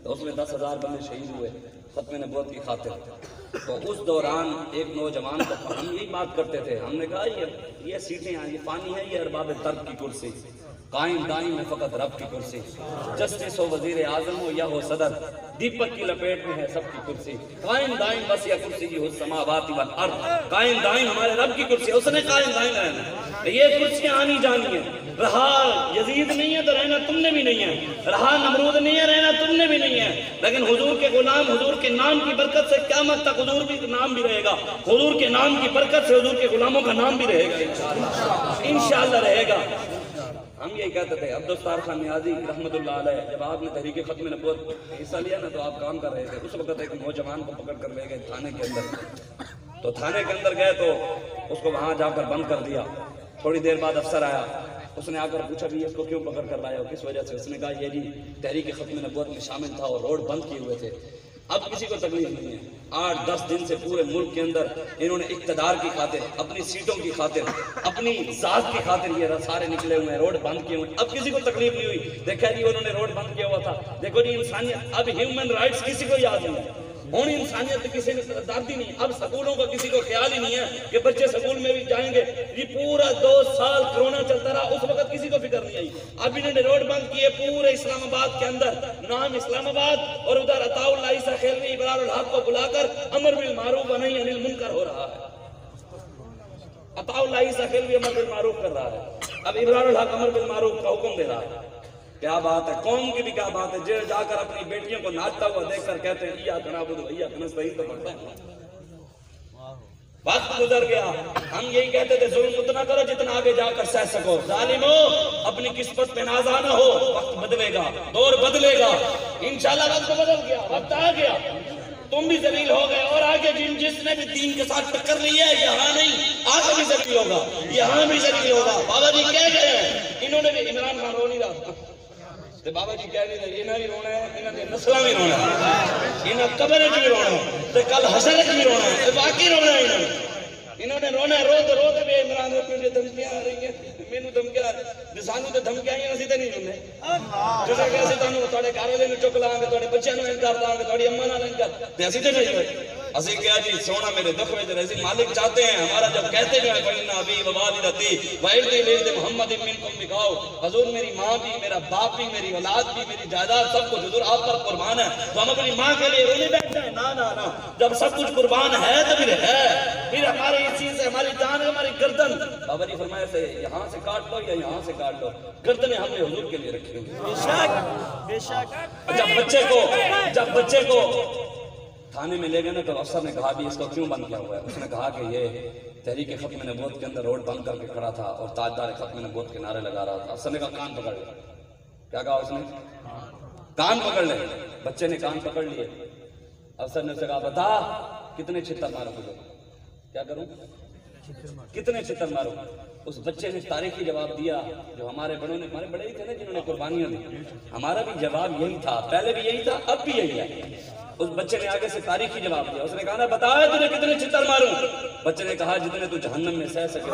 تو اس میں 10,000 بندے شہید ہوئے ختم نبوت کی خاطر، تو اس دوران ایک نوجوان کو ہم یہی بات کرتے تھے، ہم نے کہا یہ سیٹیں ہیں، یہ پانی ہے، یہ ارباب درب کی کرسی، قائم دائم ہے فقط رب کی کرسی، جسٹس ہو وزیر اعظم ہو یا ہو صدر، دیپک کی لپیٹ میں ہے سب کی کرسی، قائم دائم بس یا کرسی کی ہو السماوات والارض، قائم دائم ہمارے رب کی کرسی ہے، اس نے قائم دائم رہنا ہے، یہ کرسیاں آنی جانی ہیں، رہا یزید نہیں ہے تو رہنا تم نے بھی نہیں ہے، رہا نمرود نہیں ہے رہنا تم نے بھی نہیں ہے، لیکن حضور کے غلام حضور کے نام کی برکت سے قیامت تک حضور بھی نام بھی رہے گا، حضور کے نام کی برکت سے حضور کے غلاموں کا نام بھی رہے گا، انشاءاللہ رہے گا۔ ہم یہی کہتے تھے عبدالستار خان نیازی رحمت اللہ علیہ جب آپ نے تحریک ختم نبوت حصہ لیا نا تو آپ کام کر رہے تھے، اس وقت ایک نوجوان کو پکڑ کر لے گئے تھانے کے اندر، تو تھانے کے اندر گئے تو اس کو وہاں جا کر بند کر دیا، تھوڑی دیر بعد افسر آیا، اس نے آ کر پوچھا بھی اس کو کیوں پکڑ کر لائے ہو کس وجہ سے، اس نے کہا یہ جی تحریک ختم نبوت میں شامل تھا اور روڈ بند کیے ہوئے تھے، اب کسی کو تکلیف نہیں ہے، 8-10 دن سے پورے ملک کے اندر انہوں نے اقتدار کی خاطر، اپنی سیٹوں کی خاطر، اپنی ذات کی خاطر یہ سارے نکلے ہوئے ہیں، روڈ بند کیے ہوئے ہیں، اب کسی کو تکلیف نہیں ہوئی، دیکھا جی انہوں نے روڈ بند کیا ہوا تھا، دیکھو جی انسانیت، اب ہیومن رائٹس کسی کو یاد نہیں ہے، ہونی انسانیت کسی نے دردی نہیں، اب سکولوں کا کسی کو خیال ہی نہیں ہے کہ بچے سکول میں بھی جائیں گے، یہ پورا 2 سال کرونا چلتا رہا، اس وقت کسی کو فکر نہیں آئی، اب انہوں نے روڈ بند کیے پورے اسلام آباد کے اندر، نام اسلام آباد، اور ادھر عطاء اللہ عیسیٰ خیلوی ابرار الحق کو بلا کر امر بالمعروف و نہی عن المنکر ہو رہا ہے، عطاء اللہ عیسیٰ خیلوی امر بالمعروف کر رہا ہے، اب ابرار الحق امر بالمعروف کا حکم دے رہا ہے، کیا بات ہے، قوم کی بھی کیا بات ہے، جا کر اپنی بیٹیوں کو ناچتا ہوا دیکھ کر کہتے ہیں ایاک نعبد و ایاک نستعین تو پڑھتا ہے، وقت گزر گیا، ہم یہی کہتے تھے ظلم اتنا کرو جتنا آگے جا کر سہ سکو، ظالمو اپنی قسمت پہ نازا نہ ہو، وقت بدلے گا، دور بدلے گا، انشاءاللہ وقت بدل گیا، وقت آ گیا، تم بھی ذلیل ہو گئے، اور آگے جس نے بھی دین کے ساتھ ٹکر لی ہے یہاں نہیں آگے بھی ذلیل ہوگا، یہاں بھی ذلیل ہوگا۔ بابا جی کہہ گئے ہیں، انہوں نے بھی عمران خان رو نہیں رہا تو بابا جی کہہ نہیں رہے، انہیں بھی رونا ہے، انہیں بھی نسلہ بھی رونا ہے، انہیں قبر بھی رونا ہے، تو کل حشر بھی رونا ہے، تو باقی رونا ہے، انہوں نے رونا ہے، روتے بھی عمران خان کو دھمکیاں آ رہی ہیں، مینوں دھمکیاں سانوں تے دھمکیاں آئیں اسی تے نہیں رونے جسے کہ اسی تانوں تواڈے گھر والے نوں چک لاں گے، تواڈے بچیاں نوں انکار داں گے، تواڈی اماں نال انکار تے اسی تے نہیں ہوئے۔ اسی کیا جی سونا میرے دکھ وچ رہے سی، مالک چاہتے ہیں ہمارا جب کہتے ہیں فإن أبي ووالدتي وإرثي لولد محمد منكم بقاؤ، حضور میری ماں بھی، میرا باپ بھی، میری اولاد بھی، میری جائیداد سب کچھ حضور آپ پر قربان ہے، تو ہم اپنی ماں کے لیے رونے بیٹھ جائیں؟ نا، جب سب کچھ قربان ہے تو پھر ہماری اس چیز سے ہماری جان ہے، ہماری گردن بابا جی فرمایا سے یہاں سے کاٹ لو یا یہاں سے کاٹ لو، گردنیں ہم نے حضور کے لیے رکھی ہوئی۔ بے شک جب بچے کو تھانے میں لے گئے نا تو افسر نے کہا بھی اس کو کیوں بند کیا ہوا ہے؟ اس نے کہا کہ یہ تحریک ختم نبوت کے اندر روڈ بند کر کے کھڑا تھا اور تاجدار ختم نبوت کے نعرے لگا رہا تھا۔ افسر نے کہا کان پکڑ لے، کیا کہا اس نے؟ کان پکڑ لے۔ بچے نے کان پکڑ لیے، افسر نے اسے کہا بتا کتنے چھتر مارو تجھے؟ کیا کروں؟ کتنے چھتر مارو؟ اس بچے نے تاریخی جواب دیا جو ہمارے بڑوں نے، ہمارے بڑے ہی تھے نا جنہوں نے قربانیاں دی، ہمارا بھی جواب یہی تھا، پہلے بھی یہی تھا، اب بھی یہی ہے۔ اس بچے نے آگے سے تاریخی جواب دیا، اس نے کہا نا بتا تجھے کتنے چھتر ماروں؟ بچے نے کہا جتنے تو جہنم میں سہ سکے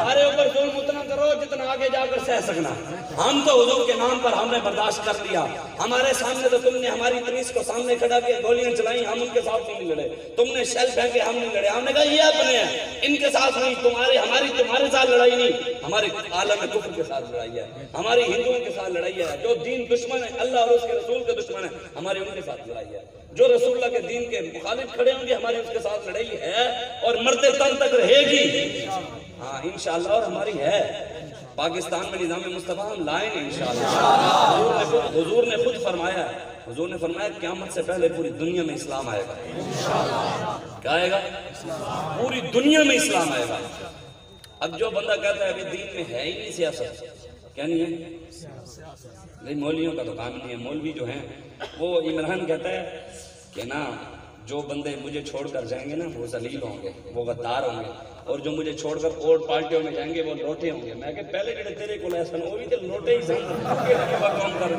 ہمارے اوپر ظلم اتنا کرو جتنا آگے جا کر سہ سکنا۔ ہم تو حضور کے نام پر ہم نے برداشت کر لیا، ہمارے سامنے تو تم نے ہماری پولیس کو سامنے کھڑا کے گولیاں چلائیں، ہم ان کے ساتھ نہیں لڑے، تم نے شیل پھینکے ہم نہیں لڑے، ہم نے کہا یہ اپنے ہیں ان کے ساتھ نہیں، تمہارے ساتھ لڑائی نہیں، ہمارے عالم کفر کے ساتھ لڑائی ہے، ہماری ہندوؤں کے ساتھ لڑائی ہے، جو دین دشمن ہے اللہ اور اس کے رسول کے دشمن ہے ہماری ان کے ساتھ لڑائی ہے، جو رسول اللہ کے دین کے مخالف کھڑے ہوں گے ہماری اس کے ساتھ لڑائی ہے اور مرتے تن تک رہے گی، ہاں انشاءاللہ، اور ہماری ہے۔ پاکستان میں نظام مصطفیٰ ہم لائیں گے انشاءاللہ۔ حضور نے خود فرمایا، حضور نے فرمایا قیامت سے پہلے پوری دنیا میں اسلام آئے گا۔ کیا آئے گا؟ پوری دنیا میں اسلام آئے گا۔ اب جو بندہ کہتا ہے ابھی دین میں ہے ہی نہیں سیاست، کیا نہیں ہے؟ لیکن مولویوں کا تو کام نہیں ہے، مولوی جو ہیں وہ عمران کہتا ہے کہ نا جو بندے مجھے چھوڑ کر جائیں گے نا وہ ذلیل ہوں گے، وہ غدار ہوں گے، اور جو مجھے چھوڑ کر اور پارٹیوں میں جائیں گے وہ لوٹے ہوں گے۔ میں کہ پہلے جڑے تیرے کو ایسا وہ بھی تو لوٹے ہی سن کام کر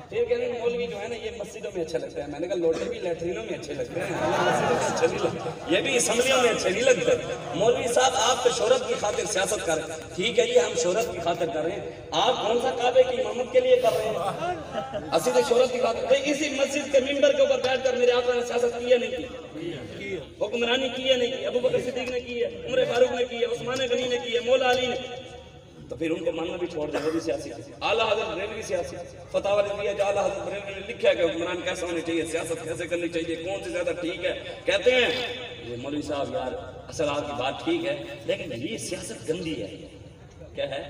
پھر کہتے ہیں مولوی جو ہے نا یہ مسجدوں میں اچھے لگتے ہیں، میں نے کہا لوٹے بھی لیٹرینوں میں اچھے لگتے ہیں، مسجدوں میں اچھے نہیں لگتے، یہ بھی اسمبلیوں میں اچھے نہیں لگتے۔ مولوی صاحب آپ تو شہرت کی خاطر سیاست کر رہے ہیں، ٹھیک ہے یہ ہم شہرت کی خاطر کر رہے ہیں، آپ کون سا کعبے کی امامت کے لیے کر رہے ہیں؟ اسی تو شہرت کی خاطر، اسی مسجد کے ممبر کے اوپر بیٹھ کر میرے آقا نے سیاست کی ہے نہیں کی؟ حکمرانی کی ہے نہیں کی؟ ابو بکر صدیق نے کی ہے، عمر فاروق نے کی ہے، عثمان غنی نے کی ہے، مولا علی نے، تو پھر ان کو ماننا بھی چھوڑ دیں، وہ بھی سیاسی ہے۔ اعلیٰ حضرت بریلوی سیاسی، فتاوی رضویہ جو اعلیٰ حضرت بریلوی نے لکھا ہے کہ حکمران کیسا ہونے چاہیے، سیاست کیسے کرنی چاہیے، کون سی زیادہ ٹھیک ہے، کہتے ہیں یہ مولوی صاحب یار اصل آپ کی بات ٹھیک ہے لیکن یہ سیاست گندی ہے۔ کیا ہے؟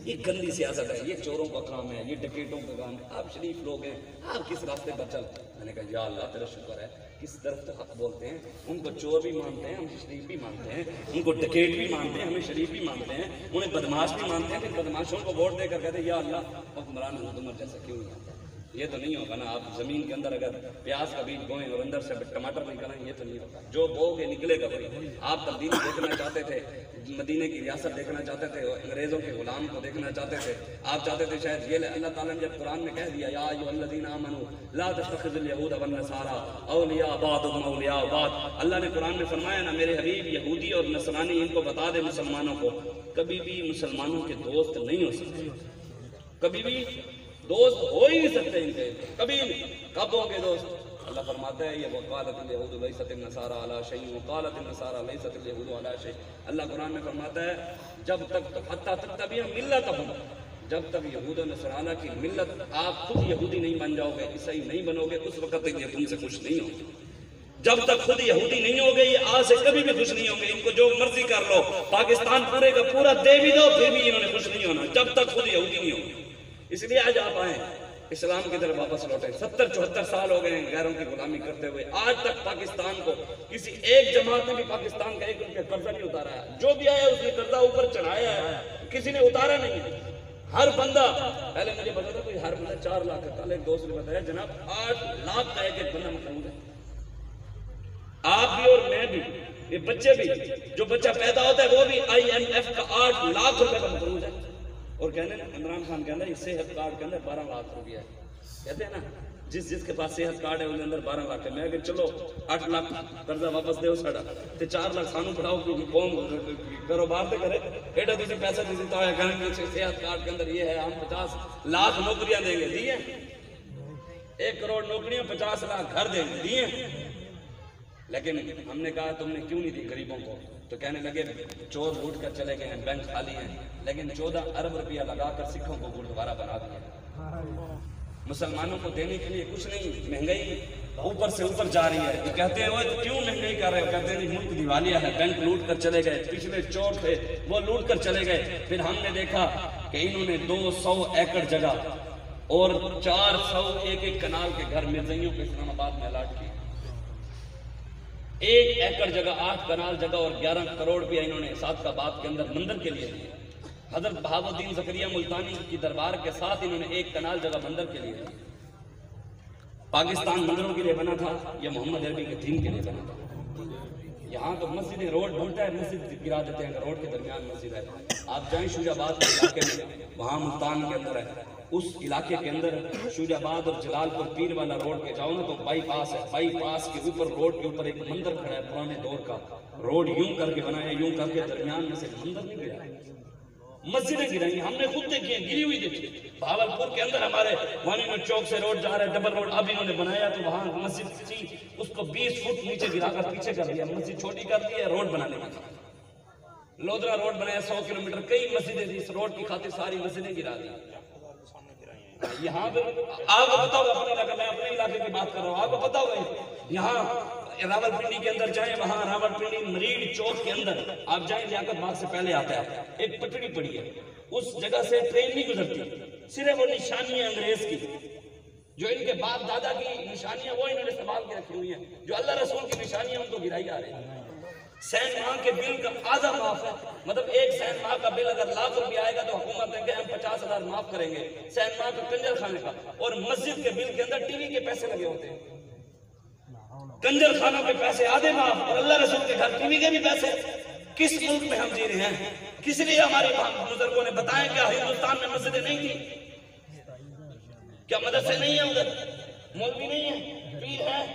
یہ گندی سیاست ہے، یہ چوروں کا کام ہے، یہ ڈکیٹوں کا کام ہے، آپ شریف لوگ ہیں، آپ کس راستے پر چل؟ میں نے کہا یا اللہ تیرا شکر ہے، کس طرف تو حق بولتے ہیں، ان کو چور بھی مانتے ہیں، ہم شریف بھی مانتے ہیں، ان کو ڈکیٹ بھی مانتے ہیں، ہمیں شریف بھی مانتے ہیں، انہیں بدماش بھی مانتے ہیں، پھر بدماشوں کو ووٹ دے کر کہتے ہیں یا اللہ حکمران حکومت جیسا کیوں نہیں آتا؟ یہ تو نہیں ہوگا نا، آپ زمین کے اندر اگر پیاز کا بیج بوئیں اور اندر سے ٹماٹر نکلیں، یہ تو نہیں ہوگا، جو بو گے نکلے گا وہی۔ آپ تبدیلی دیکھنا چاہتے تھے، مدینے کی ریاست دیکھنا چاہتے تھے، انگریزوں کے غلام کو دیکھنا چاہتے تھے، آپ چاہتے تھے شاید یہ اللہ تعالیٰ نے جب قرآن میں کہہ دیا یا ایھا الذین آمنوا لا تتخذوا اليہود والنصارى اولیاء بعضهم اولیاء بعض، اللہ نے قرآن میں فرمایا نا میرے حبیب یہودی اور نصرانی ان کو بتا دے مسلمانوں کو کبھی بھی مسلمانوں کے دوست نہیں ہو سکتے، کبھی بھی دوست ہو ہی نہیں سکتے ان کے، کبھی کب ہوں گے دوست؟ اللہ فرماتا ہے یہ وقالت الیہود لیست النصارى علی شیء وقالت النصارى لیست الیہود علی شیء، اللہ قرآن میں فرماتا ہے جب تک حتی تتبعوا ملتہم، جب تک یہود و نصارہ کی ملت آپ خود یہودی نہیں بن جاؤ گے، عیسائی نہیں بنو گے، اس وقت تک یہ تم سے خوش نہیں ہوں گے۔ جب تک خود یہودی نہیں ہوگے یہ آج سے کبھی بھی خوش نہیں ہوں گے، ان کو جو مرضی کر لو، پاکستان پورے کا پورا دے بھی دو پھر بھی انہوں نے خوش نہیں ہونا جب تک خود یہودی نہیں ہوگے۔ اس لیے آج آپ آئیں، اسلام کی طرف واپس لوٹے. 70-74 سال ہو گئے ہیں غیروں کی غلامی کرتے ہوئے. آج تک پاکستان کو کسی ایک جماعت نے بھی پاکستان کا ایک روپیہ قرضہ نہیں اتارا ہے. جو بھی آیا اس نے قرضہ اوپر چڑھایا ہے, کسی نے اتارا نہیں ہے. ہر بندہ, پہلے مجھے بتا تھا کوئی ہر بندہ 4 لاکھ کا, کل ایک دوست نے بتایا جناب 8 لاکھ کا ایک بندہ مقروض ہے. آپ بھی اور میں بھی, یہ بچے بھی, جو بچہ پیدا ہوتا ہے وہ بھی IMF کا 8 لاکھ روپے کا مقروض ہے. اور کہنے عمران خان کہنا یہ صحت کارڈ کے اندر 12 لاکھ روپیہ ہے. کہتے ہیں نا جس کے پاس صحت کارڈ ہے اس کے اندر 12 لاکھ ہے. میں کہ چلو 8 لاکھ قرضہ واپس دے ساڑا تے 4 لاکھ سانو پڑھاؤ قوم کاروبار تے کرے. ایڈا تسی پیسہ دیتا ہے کہیں گے صحت کارڈ کے اندر یہ ہے, ہم 50 لاکھ نوکریاں دیں گے. دیے 1 کروڑ نوکریاں, 50 لاکھ گھر دیں گے. دیے. لیکن ہم نے کہا تم نے کیوں نہیں دی غریبوں کو؟ تو کہنے لگے چور لوٹ کر چلے گئے ہیں, بینک خالی ہیں, لیکن 14 ارب روپیہ لگا کر سکھوں کو گردوارہ بنا دیا. مسلمانوں کو دینے کے لیے کچھ نہیں, مہنگائی اوپر سے اوپر جا رہی ہے. یہ کہتے ہیں وہ کیوں مہنگائی کر رہے ہو؟ کہتے ہیں ملک دیوالیہ ہے, بینک لوٹ کر چلے گئے, پچھلے چور تھے وہ لوٹ کر چلے گئے. پھر ہم نے دیکھا کہ انہوں نے 200 ایکڑ جگہ اور 401 کنال کے گھر مرزائیوں کے اسلام آباد میں الاٹ کی. 1 ایکڑ جگہ, 8 کنال جگہ اور 11 کروڑ روپیہ انہوں نے صادقہ آباد کے اندر مندر کے لیے دیے. حضرت بہاؤالدین زکریا ملتانی کی دربار کے ساتھ انہوں نے 1 کنال جگہ مندر کے لیے دی. پاکستان مندروں کے لیے بنا تھا یا محمد عربی کے دین کے لیے بنا تھا؟ یہاں تو مسجد روڈ ڈھونڈتا ہے, مسجد گرا دیتے ہیں. روڈ کے درمیان مسجد ہے. آپ جائیں شوجہ آباد کے علاقے میں, وہاں ملتان کے اندر ہے, اس علاقے کے اندر شوجہ آباد اور جلال پور پیر والا روڈ پہ جاؤ نا تو بائی پاس ہے. بائی پاس کے اوپر روڈ کے اوپر ایک مندر کھڑا ہے پرانے دور کا. روڈ یوں کر کے بنایا, یوں کر کے درمیان میں سے مندر نہیں گرا, مسجدیں گرائی. ہم نے خود دیکھی ہیں, گری ہوئی دیکھی. بہاولپور کے اندر ہمارے وانی میں چوک سے روڈ جا رہا ہے, ڈبل روڈ, اب انہوں نے بنایا تو وہاں مسجد تھی, اس کو 20 فٹ نیچے گرا کر پیچھے کر دیا, مسجد چھوٹی کر دی ہے, روڈ بنانے کا. لودرا روڈ بنایا 100 کلومیٹر, کئی مسجدیں تھی, اس روڈ کی خاطر ساری مسجدیں گرا دی. یہاں پہ آپ کو پتا ہوگا, اپنے علاقے میں اپنے علاقے کی بات کر رہا ہوں, آپ کو پتا ہوگا یہاں راولپنڈی کے اندر جائیں, وہاں راولپنڈی مریڈ چوک کے اندر آپ جائیں, لیاقت باغ سے پہلے آتا ہے, ایک پٹڑی پڑی ہے, اس جگہ سے ٹرین نہیں گزرتی. صرف وہ نشانیاں انگریز کی, جو ان کے باپ دادا کی نشانیاں وہ انہوں نے سنبھال کے رکھی ہوئی ہیں. جو اللہ رسول کی نشانیاں ان کو گرائی آ رہی ہیں. سین ماہ کے بل کا آدھا معاف ہے, مطلب 1 سین ماہ کا بل اگر لاکھ روپیہ آئے گا تو حکومت دیں گے ہم 50,000 معاف کریں گے سین ماہ کا کنجر خانے کا. اور مسجد کے بل کے اندر ٹی وی کے پیسے لگے ہوتے ہیں, کنجر خانوں کے پیسے آدھے معاف, اور اللہ رسول کے گھر ٹی وی کے بھی پیسے. کس ملک میں ہم جی رہے ہیں؟ کس لیے ہمارے بزرگوں نے بتایا کیا ہندوستان میں مسجدیں نہیں تھی؟ کیا مدرسے نہیں ہیں ادھر؟ مولوی نہیں ہیں, پیر ہیں,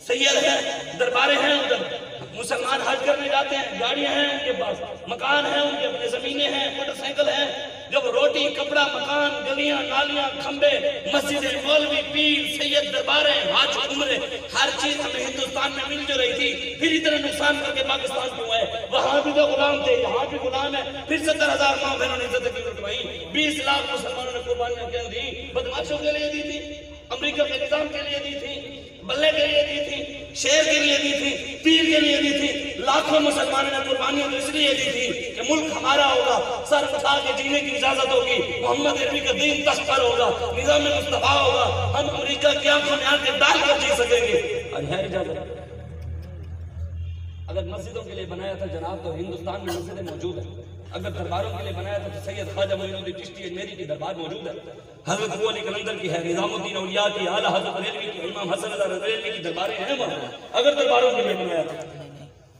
سید ہیں, درباریں ہیں ادھر. مسلمان حج کرنے جاتے ہیں, گاڑیاں ہیں ان کے پاس, مکان ہیں ان کے, اپنے زمینیں ہیں, موٹر سائیکل ہیں. جب روٹی, کپڑا, مکان, گلیاں, نالیاں, کھمبے, مسجدیں, مولوی, پیر, سید, درباریں, حج, عمرے, ہر چیز ہمیں ہندوستان میں مل جو رہی تھی, پھر اتنا نقصان کر کے پاکستان کیوں ہے؟ وہاں بھی تو غلام تھے, یہاں بھی غلام ہے. پھر 70,000 ماں بہنوں نے عزت کی لٹوائی, 20 لاکھ مسلمانوں نے قربانیاں کیوں دی؟ بدماشوں کے لیے دی تھی, امریکہ کے نظام کے لیے دی تھی, بلے کے لیے دی تھی, شیر کے لیے دی تھی, پیر کے لیے دی تھی. لاکھوں مسلمانوں نے قربانیاں تو اس لیے دی تھی کہ ملک ہمارا ہوگا, سر اٹھا کے جینے کی اجازت ہوگی, محمد عربی کا دین تخت پر ہوگا, نظام مصطفیٰ ہوگا, ہم امریکہ کی آنکھوں میں آ کے ڈال کر جی سکیں گے. اور ہے اجازت. اگر مسجدوں کے لیے بنایا تھا جناب تو ہندوستان میں مسجدیں موجود ہیں. اگر درباروں کے لیے بنایا تھا تو سید خواجہ معین الدین چشتی میری کی دربار موجود ہے, حضرت ابو علی کلندر کی ہے, نظام الدین اولیاء کی, اعلیٰ حضرت بریلوی کی, امام حسن رضا بریلوی کی درباریں ہیں وہاں. اگر درباروں کے لیے بنایا تھا,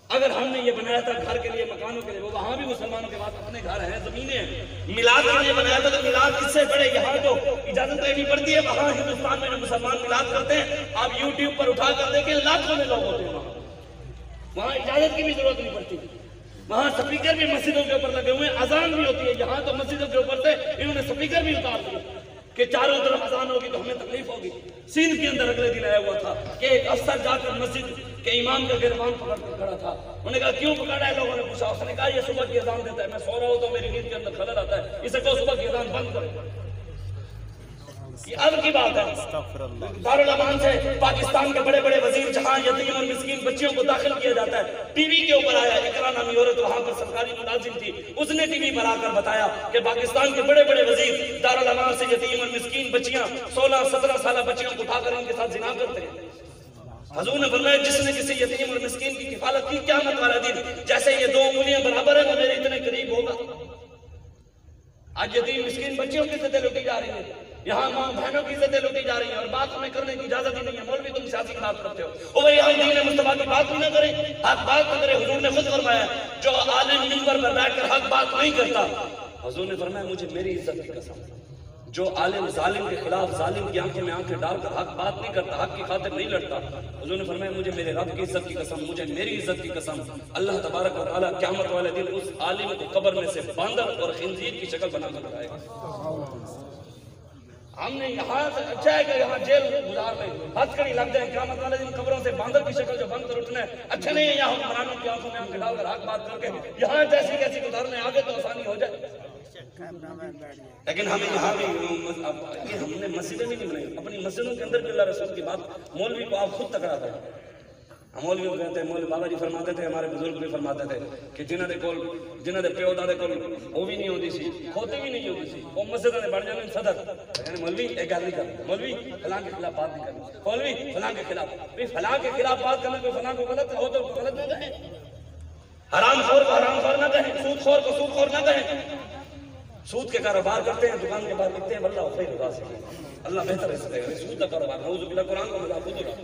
اگر ہم نے یہ بنایا تھا گھر کے لیے, مکانوں کے لیے, وہ وہاں بھی مسلمانوں کے پاس اپنے گھر ہیں, زمینیں ہیں. میلاد کے لیے بنایا تھا تو میلاد کس سے بڑے, یہاں تو اجازت لینی پڑتی ہے, وہاں ہندوستان میں جو مسلمان میلاد کرتے ہیں آپ یوٹیوب پر اٹھا کر دیکھیں, لاکھوں میں لوگ ہوتے ہیں وہاں اجازت کی بھی ضرورت نہیں پڑتی. وہاں سپیکر بھی مسجدوں کے اوپر لگے ہوئے ہیں, اذان بھی ہوتی ہے. یہاں تو مسجدوں کے اوپر سے انہوں نے سپیکر بھی اتار دیے کہ چاروں طرف اذان ہوگی تو ہمیں تکلیف ہوگی. سندھ کے اندر اگلے دن آیا ہوا تھا کہ ایک افسر جا کر مسجد کے امام کا گربان پکڑ کر کھڑا تھا. انہوں نے کہا کیوں پکڑا ہے؟ لوگوں نے پوچھا. اس نے کہا یہ صبح کی اذان دیتا ہے, میں سو رہا ہوں تو میری نیند کے اندر خلل آتا ہے, اسے کہو صبح کی اذان بند کرو. یہ اب کی بات ہے، دارالمان سے پاکستان کے بڑے بڑے وزیر جہاں یتیم اور مسکین بچیوں کو داخل کیا جاتا ہے، ٹی وی کے اوپر آیا، اقرا نامی عورت وہاں پر سرکاری ملازم تھی، اس نے ٹی وی پر آ کر بتایا کہ پاکستان کے بڑے بڑے وزیر دارالمان سے یتیم اور مسکین بچیاں 16-17 سالہ بچیوں کو اٹھا کر ان کے ساتھ زنا کرتے ہیں۔ حضور نے فرمایا جس نے کسی یتیم اور مسکین کی کفالت کی قیامت والا دن جیسے یہ 2 انگلیاں برابر ہیں وہ میرے اتنے قریب ہوگا۔ آج یتیم مسکین بچیوں کی عزتیں لوٹی جا رہی ہیں، یہاں ماں بہنوں کی عزتیں لوٹی جا رہی ہیں اور بات ہمیں کرنے کی اجازت ہی نہیں ہے۔ مولوی تم سیاسی بات کرتے ہو، او بھائی ہم دین مصطفیٰ کی بات بھی نہ کریں، حق بات نہ کریں۔ حضور نے خود فرمایا جو عالم منبر پر بیٹھ کر حق بات نہیں کرتا، حضور نے فرمایا مجھے میری عزت کی قسم، جو عالم ظالم کے خلاف ظالم کی آنکھوں میں آنکھیں ڈال کر حق بات نہیں کرتا، حق کی خاطر نہیں لڑتا، حضور نے فرمایا مجھے میرے رب کی عزت کی قسم، مجھے میری عزت کی قسم، اللہ تبارک و تعالیٰ قیامت والے دن اس عالم کو قبر میں سے باندر اور خنزیر کی شکل بنا کر لائے گا۔ ہم نے یہاں سے اچھا ہے کہ یہاں جیل گزار میں ہتھ کڑی لگ جائے، قیامت والے دن قبروں سے باندر کی شکل جو بند کر اٹھنا ہے، اچھا نہیں ہے یہاں حکمرانوں کی آنکھوں میں ہم ڈال کر حق بات کر کے یہاں جیسی کیسی گزارنے آگے تو آسانی ہو جائے۔ لیکن ہمیں یہاں بھی ہم نے مسجدیں بھی نہیں بنائی، اپنی مسجدوں کے اندر بھی اللہ رسول کی بات مولوی کو آپ خود تکڑا دیں۔ ہم مولوی کو کہتے ہیں، مولوی بابا جی فرماتے تھے، ہمارے بزرگ بھی فرماتے تھے کہ جنہاں دے پیو دادے کول وہ بھی نہیں ہوتی سی، کھوتی بھی نہیں ہوتی سی، وہ مسجدوں نے بڑھ جانے صدر یعنی مولوی ایک گل نہیں کرنا، مولوی فلاں کے خلاف بات نہیں کرنا، مولوی فلاں کے خلاف، فلاں کے خلاف بات کرنا کوئی فلاں کو غلط ہو تو غلط نہ کہیں، حرام خور کو حرام خور نہ کہیں، سود خور کو سود خور نہ کہیں۔ سود کے کاروبار کرتے ہیں، دکان کے باہر لکھتے ہیں واللہ خیر الرازقین، اللہ بہتر رزق دے گا۔ سود کا کاروبار نعوذ باللہ، قرآن کو مذاق خود اڑا،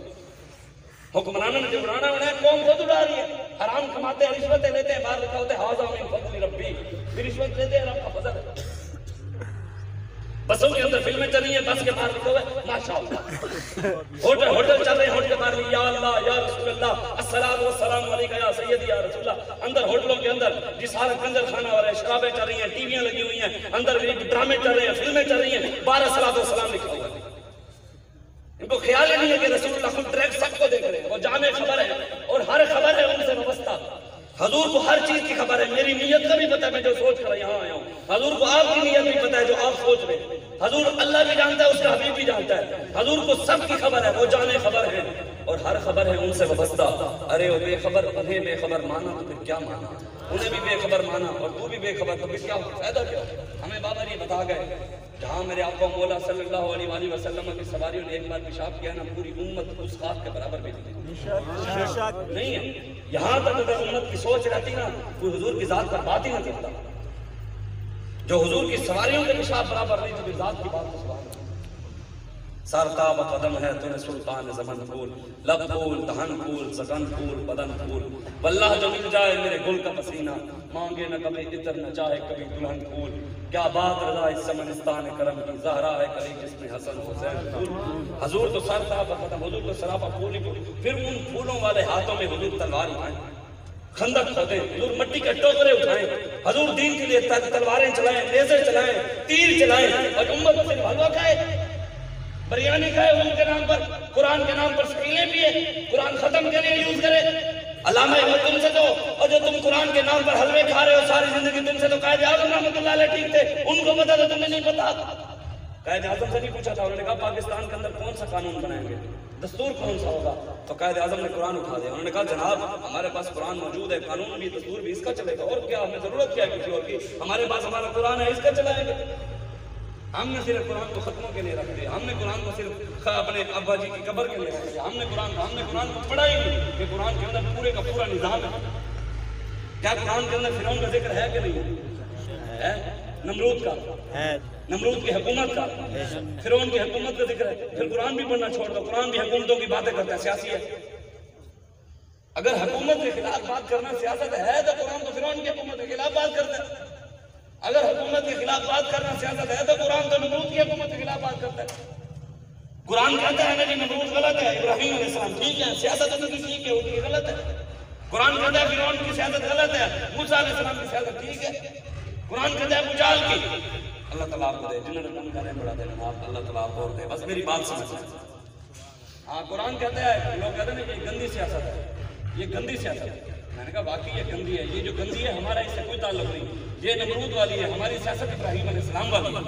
حکمرانوں نے جو اڑانا ہے قوم خود اڑا رہی ہے، حرام کماتے ہیں، رشوتیں لیتے ہیں، باہر لکھا ہوتا ہے ھذا من فضل ربی، بھی رشوت لیتے ہیں، رب کا فضل ہے۔ بسوں کے اندر فلمیں چل رہی ہیں، بس کے باہر لکھا ہوا ہے ماشاءاللہ، ہوٹل چل رہے ہیں، ہوٹل کے باہر یا اللہ یا رسول اللہ الصلاۃ والسلام علیکہ یا سیدی یا رسول اللہ، اندر ہوٹلوں کے اندر جی سارا کنجر خانہ ہو رہا ہے، شرابیں چل رہی ہیں، ٹی ویاں لگی ہوئی ہیں، اندر ڈرامے چل رہے ہیں، فلمیں چل رہی ہیں، 12 صلاۃ والسلام لکھا ہوا ہے۔ ان کو خیال ہی نہیں ہے کہ رسول اللہ خود ٹریک سب کو دیکھ رہے ہیں، وہ جامع خبر ہے اور ہر خبر ہے ان سے وابستہ۔ حضور کو ہر چیز کی خبر ہے، میری نیت کا بھی پتہ ہے، میں جو سوچ کر یہاں آیا ہوں، حضور کو آپ کی نیت بھی پتہ ہے جو آپ سوچ رہے ہیں، حضور اللہ بھی جانتا ہے، اس کا حبیب بھی جانتا ہے، حضور کو سب کی خبر ہے، وہ جامع خبر ہے اور ہر خبر ہے ان سے وابستہ۔ ارے وہ بے خبر، انہیں بے خبر مانا تو پھر کیا مانا، انہیں بھی بے خبر مانا اور تو بھی بے خبر، تو پھر کیا فائدہ کیا؟ ہمیں بابا جی بتا گئے جہاں میرے آقا مولا صلی اللہ علیہ وآلہ وسلم کی سواریوں نے ایک بار پیشاب کیا نا، پوری امت اس خاک کے برابر بھی نہیں ہے۔ یہاں تک اگر امت کی سوچ رہتی نا، کوئی حضور کی ذات پر بات ہی نہ کرتا، جو حضور کی سواریوں کے پیشاب برابر نہیں تو ذات کی بات کو سوال سارتاب قدم ہے تو نے سلطان زمن پھول، لب پھول، دہن پھول، زکن پھول، بدن پھول، واللہ جو مل جائے میرے گل کا پسینہ، مانگے نہ کبھی عطر نہ چاہے کبھی دلہن پھول، کیا بات رضا اس سمنستان کرم کی، زہرا ہے کلی جس میں حسن حسین پھول۔ حضور تو سارتاب قدم، حضور تو سراپا پھول ہی پھول، پھر ان پھولوں والے ہاتھوں میں حضور تلوار اٹھائیں، خندق کھودیں، حضور مٹی کے ٹوکرے اٹھائیں، حضور دین کے لیے تلواریں چلائیں، لیزر چلائیں، تیر چلائیں اور امت سے حلوہ کھائے، بریانی کھائے ان کے نام پر، قرآن کے نام پر سکیلیں پیے، قرآن ختم کے لیے یوز کرے۔ علامہ احمد تم سے تو، اور جو تم قرآن کے نام پر حلوے کھا رہے ہو ساری زندگی، تم سے تو قائد اعظم رحمۃ اللہ علیہ ٹھیک تھے، ان کو پتا تھا تمہیں نہیں پتا۔ قائد اعظم سے نہیں پوچھا تھا، انہوں نے کہا پاکستان کے اندر کون سا قانون بنائیں گے، دستور کون سا ہوگا، تو قائد اعظم نے قرآن اٹھا دیا، انہوں نے کہا جناب ہمارے پاس قرآن موجود ہے، قانون بھی دستور بھی اس کا چلے گا، اور کیا ہمیں ضرورت کیا ہے کسی اور کی، ہمارے پاس ہمارا قرآن ہے، اس کا چلائیں گے۔ ہم نے صرف قرآن کو ختموں کے لیے رکھ دیا، ہم نے قرآن کو صرف اپنے ابا جی کی قبر کے لیے رکھ دیا، ہم نے قرآن کو پڑھا ہی نہیں کہ قرآن کے اندر پورے کا پورا نظام ہے۔ کیا قرآن کے اندر فرعون کا ذکر ہے کہ نہیں ہے؟ نمرود کا ہے، نمرود کی حکومت کا، فرعون کی حکومت کا ذکر ہے، پھر قرآن بھی پڑھنا چھوڑ دو، قرآن بھی حکومتوں کی باتیں کرتا ہے، سیاسی ہے۔ اگر حکومت کے خلاف بات کرنا سیاست ہے تو قرآن تو فرعون کی حکومت کے خلاف بات کرتا ہے، اگر حکومت کے خلاف بات کرنا سیاست ہے تو قرآن تو نمرود کی حکومت کے خلاف بات کرتا ہے۔ قرآن کہتا ہے کہ نمرود غلط ہے، ابراہیم علیہ السلام ٹھیک ہے، سیاست ان کی ٹھیک ہے، ان کی غلط ہے۔ قرآن کہتا ہے فرعون کی سیاست غلط ہے، موسیٰ علیہ السلام کی سیاست ٹھیک ہے۔ قرآن کہتا ہے ابو جہل کی، اللہ تعالیٰ آپ کو دے، جنہوں نے کم کریں بڑا دے، اللہ تعالیٰ آپ کو دے، بس میری بات سمجھ لیں۔ ہاں قرآن کہتا ہے، لوگ کہتے ہیں کہ یہ گندی سیاست ہے، یہ گندی سیاست ہے، میں نے کہا واقعی یہ گندی ہے، یہ جو گندی ہے ہمارا اس سے کوئی تعلق نہیں، یہ نمرود والی ہے، ہماری سیاست ابراہیم علیہ السلام والی ہے،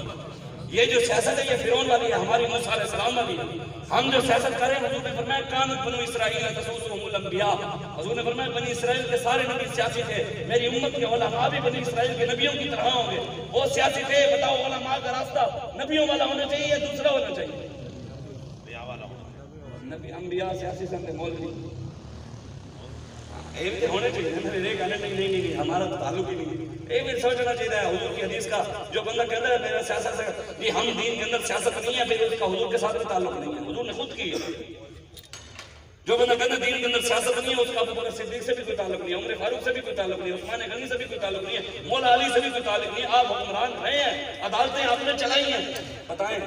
یہ جو سیاست ہے یہ فرعون والی ہے، ہماری موسیٰ علیہ السلام والی ہے۔ ہم جو سیاست کریں، حضور نے فرمایا کانت بنو اسرائیل تسوسهم الانبیاء، حضور نے فرمایا بنی اسرائیل کے سارے نبی سیاسی تھے، میری امت کے علماء بھی بنی اسرائیل کے نبیوں کی طرح ہوں گے، وہ سیاسی تھے۔ بتاؤ علماء کا راستہ نبیوں والا ہونا چاہیے یا دوسرا ہونا چاہیے؟ نبی انبیاء سیاسی سے مولوی ایک ہونے چاہیے، میرے کہنے نہیں ہمارا تعلق ہی نہیں۔ ایک بھی سوچنا چاہیے ہے حضور کی حدیث کا، جو بندہ کہتا ہے میرا سیاست سے جی ہم دین کے اندر سیاست نہیں ہے، پھر اس کا حضور کے ساتھ بھی تعلق نہیں ہے، حضور نے خود کی ہے۔ جو بندہ کہتا ہے دین کے اندر سیاست نہیں ہے، اس کا ابو بکر صدیق سے بھی کوئی تعلق نہیں ہے، عمر فاروق سے بھی کوئی تعلق نہیں ہے، عثمان غنی سے بھی کوئی تعلق نہیں ہے، مولا علی سے بھی کوئی تعلق نہیں ہے۔ آپ حکمران رہے ہیں، عدالتیں آپ نے چلائی ہیں۔ بتائیں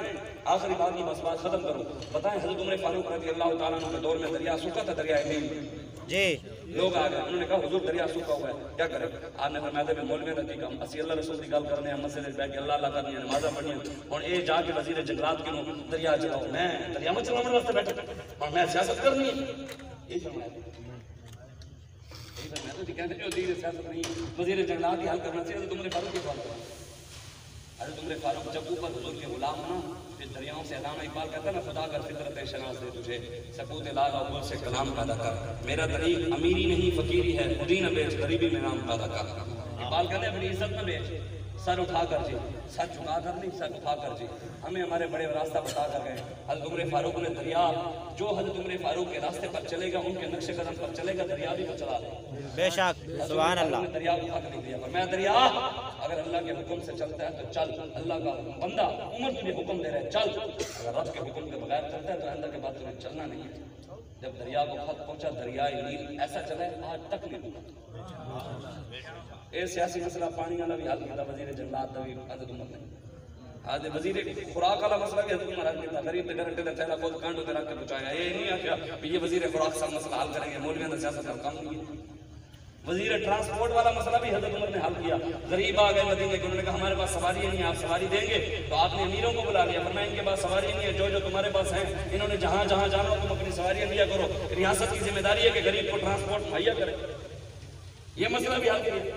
آخری بات کی بس بات ختم کروں، بتائیں حضرت عمر فاروق رضی اللہ تعالیٰ عنہ کے دور میں دریا سوکھا تھا، دریائے نیل۔ جی لوگ آ گئے، انہوں نے کہا حضور دریا سوکھا ہوا ہے کیا کریں؟ آپ نے فرمایا کہ مولوی رضی کا اسی اللہ رسول کی گل کرنے ہیں، مسجد بیٹھ کے اللہ اللہ کرنی ہے، نمازاں پڑھنی ہیں، اور اے جا کے وزیر جنگلات کے دریا چلاؤ، میں دریا میں چلانے واسطے بیٹھا اور میں سیاست کرنی ہے، یہی فرمایا۔ یہی فرمایا تو کہتے ہیں جو دین سیاست نہیں، وزیر جنگلات ہی حل کرنا چاہیے۔ حضرت عمر فاروق کی بات کرنا، حضرت عمر فاروق جب اوپر حضور کے غلام نا، پھر دریاؤں سے علامہ اقبال کہتا ہے نا خدا کر فطرت شناس دے تجھے، سکوت لال اول سے کلام پیدا کر، میرا طریق امیری نہیں فقیری ہے، خودی نہ بیچ غریبی میں نام پیدا کر۔ اقبال کہتے ہیں اپنی عزت نہ بیچ، سر اٹھا کر جی، سر جھکا کر نہیں، سر اٹھا کر جی۔ ہمیں ہمارے بڑے راستہ بتا کر گئے، حضرت عمر فاروق نے دریا، جو حضرت عمر فاروق کے راستے پر چلے گا، ان کے نقش قدم پر چلے گا، دریا بھی وہ چلا لے۔ بے شک، سبحان اللہ۔ دریا کو حق نہیں دیا، فرمایا دریا اگر اللہ کے حکم سے چلتا ہے تو چل، اللہ کا بندہ عمر تجھے حکم دے رہے ہیں چل، اگر رب کے حکم کے بغیر چلتا ہے تو آئندہ کے بعد تمہیں چلنا نہیں ہے۔ جب دریا کو خط پہنچا، دریائے نیل ایسا چلا ہے آج تک نہیں رکا۔ اے سیاسی مسئلہ پانی والا بھی حل کیا وزیر جنگلات دا بھی حضرت عمر نے، آج وزیر خوراک والا مسئلہ بھی حضرت عمر حل کیا، غریب تے گھرٹے تے تھیلا خود کانڈو تے رکھ کے پہنچایا۔ یہ نہیں آخیا کہ یہ وزیر خوراک سب مسئلہ حل کریں گے، مولویوں نے سیاست کا کام نہیں ہے۔ وزیر ٹرانسپورٹ والا مسئلہ بھی حضرت عمر نے حل کیا۔ غریب آ گئے مدینے کے، انہوں نے کہا ہمارے پاس سواری نہیں ہے، آپ سواری دیں گے؟ تو آپ نے امیروں کو بلا لیا، فرمایا ان کے پاس سواری نہیں ہے، جو جو تمہارے پاس ہیں انہوں نے جہاں جہاں جانا ہو تم اپنی سواریاں لیا کرو، ریاست کی ذمہ داری ہے کہ غریب کو ٹرانسپورٹ مہیا کرے۔ یہ مسئلہ بھی حل کیا۔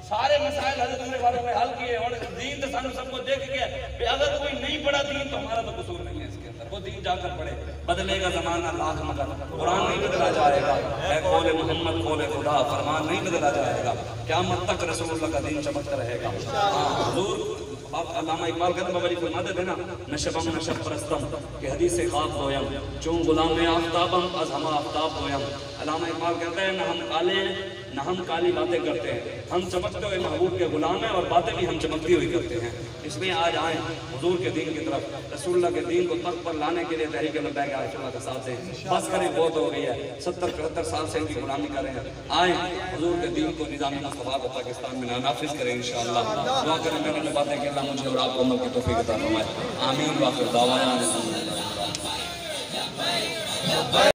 سارے مسائل حضرت عمر فاروق نے حل کیے، اور دین تو سانو سب کو دیکھ کے کہ اگر کوئی نہیں پڑھا دین تو ہمارا تو قصور نہیں ہے اس کے اندر، وہ دین جا کر پڑھے۔ بدلے گا زمانہ لاکھ مگر قرآن نہیں بدلا جائے گا، اے قول محمد قول خدا، فرمان نہیں بدلا جائے گا، قیامت تک رسول اللہ کا دین چمکتا رہے گا۔ حضور علامہ اقبال کہتے ہیں بابا جی فرماتے تھے نا، نشبم نشب پرستم کہ حدیث خواب ہویم، چون غلام آفتابم از ہما آفتاب ہویم۔ علامہ اقبال کہتے ہیں نہ ہم کالے ہیں نہ ہم کالی باتیں کرتے ہیں، ہم چمکتے ہوئے محبوب کے غلام ہیں اور باتیں بھی ہم چمکتی ہوئی کرتے ہیں۔ اس لیے آج آئیں حضور کے دین کی طرف، رسول اللہ کے دین کو تخت پر لانے کے لیے تحریک لبیک رسول اللہ کا ساتھ دیں۔ بس کریں، بہت ہو گئی ہے، 70-75 سال سے ان کی غلامی کر رہے ہیں۔ آئیں حضور کے دین کو نظام مصطفیٰ کو پاکستان میں نافذ کریں انشاءاللہ۔ دعا کریں میں نے باتیں کہ اللہ مجھے اور آپ کو عمل کی توفیق عطا فرمائے۔ آمین۔ واخر دعوانا